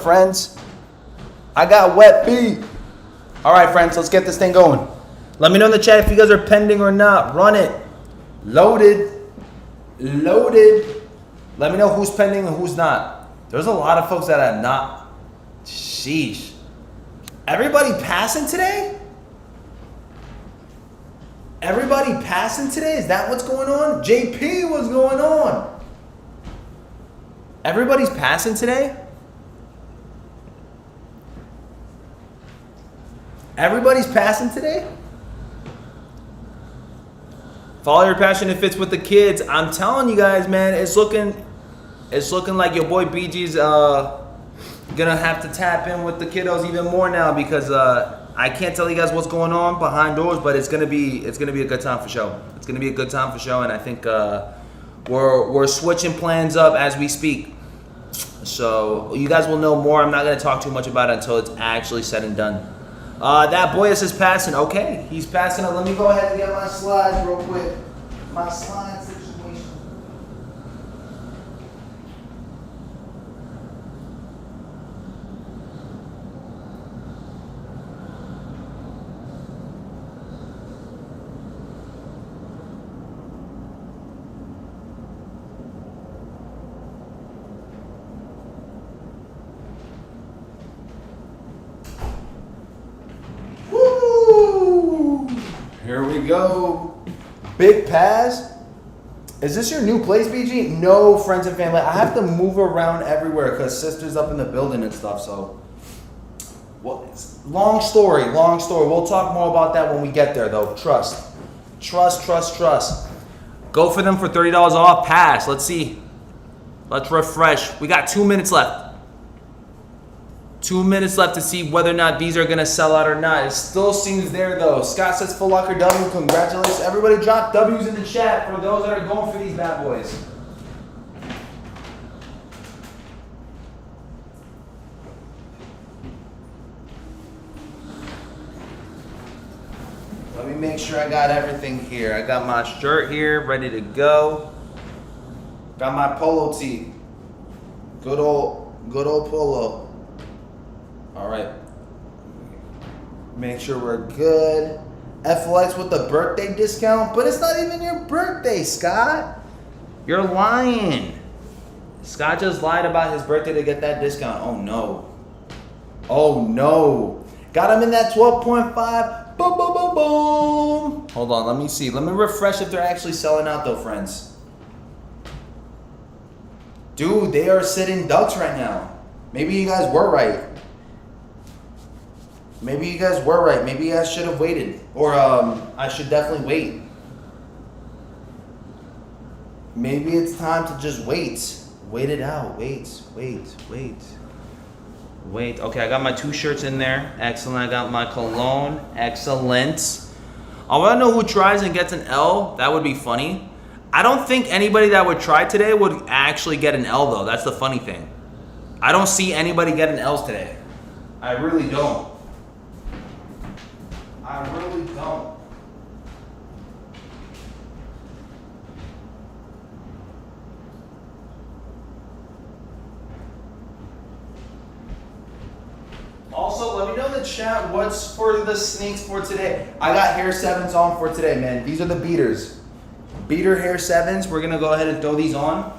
Friends. I got wet feet. All right, friends, let's get this thing going. Let me know in the chat if you guys are pending or not. Run it. Loaded. Let me know who's pending and who's not. There's a lot of folks that are not. Sheesh. Everybody passing today? Is that what's going on? JP, what's going on? Everybody's passing today? Follow your passion if it's with the kids. I'm telling you guys, man, it's looking like your boy BG's gonna have to tap in with the kiddos even more now because I can't tell you guys what's going on behind doors, but it's gonna be a good time for show. And I think we're switching plans up as we speak. So you guys will know more. I'm not gonna talk too much about it until it's actually said and done. That Boyas is passing. Okay, he's passing. Let me go ahead and get my slides real quick. My slide situation. Here we go. Big pass. Is this your new place, BG? No, friends and family. I have to move around everywhere because sister's up in the building and stuff. So, well, long story. We'll talk more about that when we get there, though. Trust. Go for them for $30 off. Pass. Let's see. Let's refresh. We got 2 minutes left. 2 minutes left to see whether or not these are going to sell out or not. It still seems there, though. Scott says Full Locker W. Congratulations. Everybody drop W's in the chat for those that are going for these bad boys. Let me make sure I got everything here. I got my shirt here, ready to go. Got my polo tee. Good old Polo. All right. Make sure we're good. FLX with the birthday discount, but it's not even your birthday, Scott. You're lying. Scott just lied about his birthday to get that discount. Oh no. Oh no. Got him in that 12.5. Boom, boom, boom, boom. Hold on, let me see. Let me refresh if they're actually selling out though, friends. Dude, they are sitting ducks right now. Maybe you guys were right. Maybe you guys were right. Maybe you guys should have waited. Or I should definitely wait. Maybe it's time to just wait. Wait it out. Wait. Okay, I got my 2 shirts in there. Excellent. I got my cologne. Excellent. I want to know who tries and gets an L. That would be funny. I don't think anybody that would try today would actually get an L though. That's the funny thing. I don't see anybody getting L's today. I really don't. I really don't. Also, let me know in the chat what's for the sneaks for today. I got hair 7s on for today, man. These are the beaters. Beater hair 7s. We're going to go ahead and throw these on.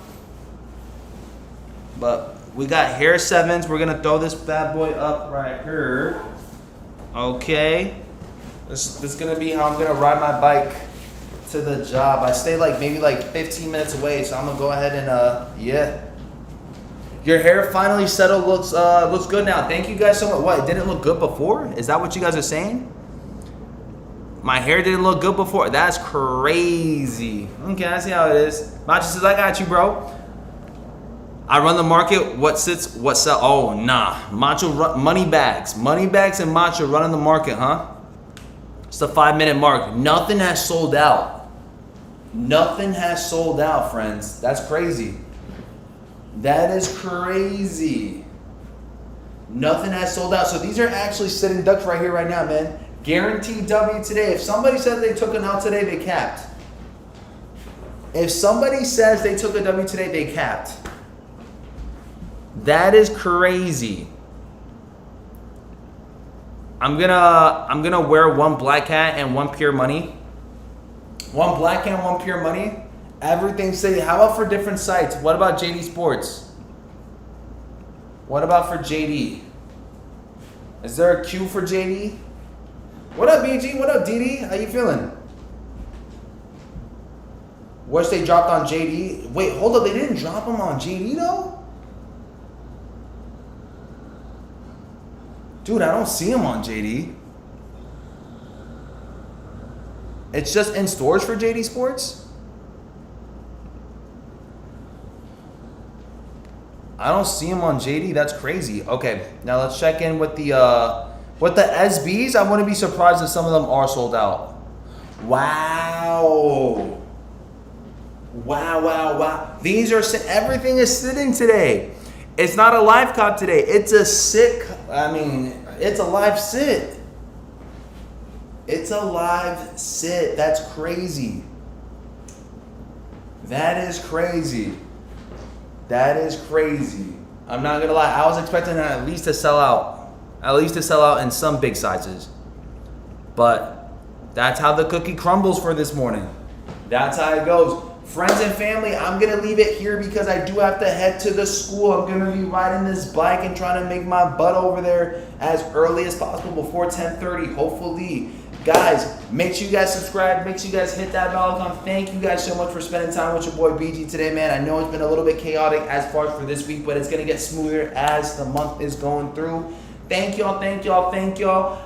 But we got hair 7s. We're going to throw this bad boy up right here. Okay. This is going to be how I'm going to ride my bike to the job. I stay maybe 15 minutes away, so I'm going to go ahead and, yeah. Your hair finally settled. Looks good now. Thank you guys so much. What? It didn't look good before? Is that what you guys are saying? My hair didn't look good before. That's crazy. Okay, I see how it is. Macho says, I got you, bro. I run the market. What sits? What sell? Oh, nah. Macho money bags. Money bags and Macho running the market, huh? It's the 5-minute mark. Nothing has sold out. Nothing has sold out, friends. That's crazy. That is crazy. Nothing has sold out. So these are actually sitting ducks right here, right now, man. Guaranteed W today. If somebody said they took an L today, they capped. If somebody says they took a W today, they capped. That is crazy. I'm gonna wear 1 black hat and 1 pure money. 1 black hat and 1 pure money. Everything say, how about for different sites? What about JD Sports? What about for JD? Is there a queue for JD? What up, BG? What up, DD? How you feeling? Wish they dropped on JD. Wait, hold up. They didn't drop them on JD, though? Dude, I don't see them on JD. It's just in stores for JD Sports? I don't see them on JD. That's crazy. Okay, now let's check in with the SBs. I wouldn't be surprised if some of them are sold out. Wow. Wow. These are everything is sitting today. It's not a live cop today. It's a sit. It's a live sit. It's a live sit. That's crazy. That is crazy. That is crazy. I'm not gonna lie. I was expecting that at least to sell out. At least to sell out in some big sizes. But that's how the cookie crumbles for this morning. That's how it goes. Friends and family, I'm gonna leave it here because I do have to head to the school. I'm gonna be riding this bike and trying to make my butt over there as early as possible before 10:30, hopefully. Guys, make sure you guys subscribe. Make sure you guys hit that bell icon. Thank you guys so much for spending time with your boy BG today, man. I know it's been a little bit chaotic as far as for this week, but it's going to get smoother as the month is going through. Thank y'all.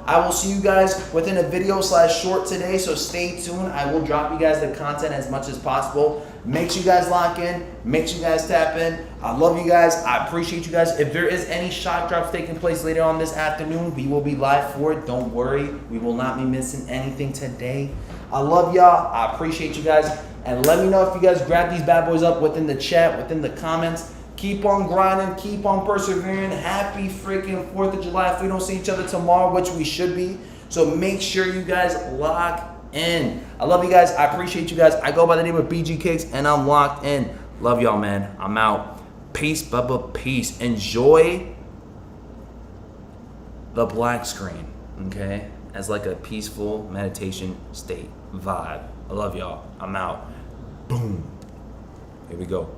I will see you guys within a video /short today, so stay tuned. I will drop you guys the content as much as possible. Make sure you guys lock in. Make sure you guys tap in. I love you guys. I appreciate you guys. If there is any shot drops taking place later on this afternoon, we will be live for it. Don't worry. We will not be missing anything today. I love y'all. I appreciate you guys. And let me know if you guys grab these bad boys up within the chat, within the comments. Keep on grinding. Keep on persevering. Happy freaking 4th of July if we don't see each other tomorrow, which we should be. So make sure you guys lock in. I love you guys. I appreciate you guys. I go by the name of BG Kicks, and I'm locked in. Love y'all, man. I'm out. Peace, Bubba. Peace. Enjoy the black screen, okay? As like a peaceful meditation state vibe. I love y'all. I'm out. Boom. Here we go.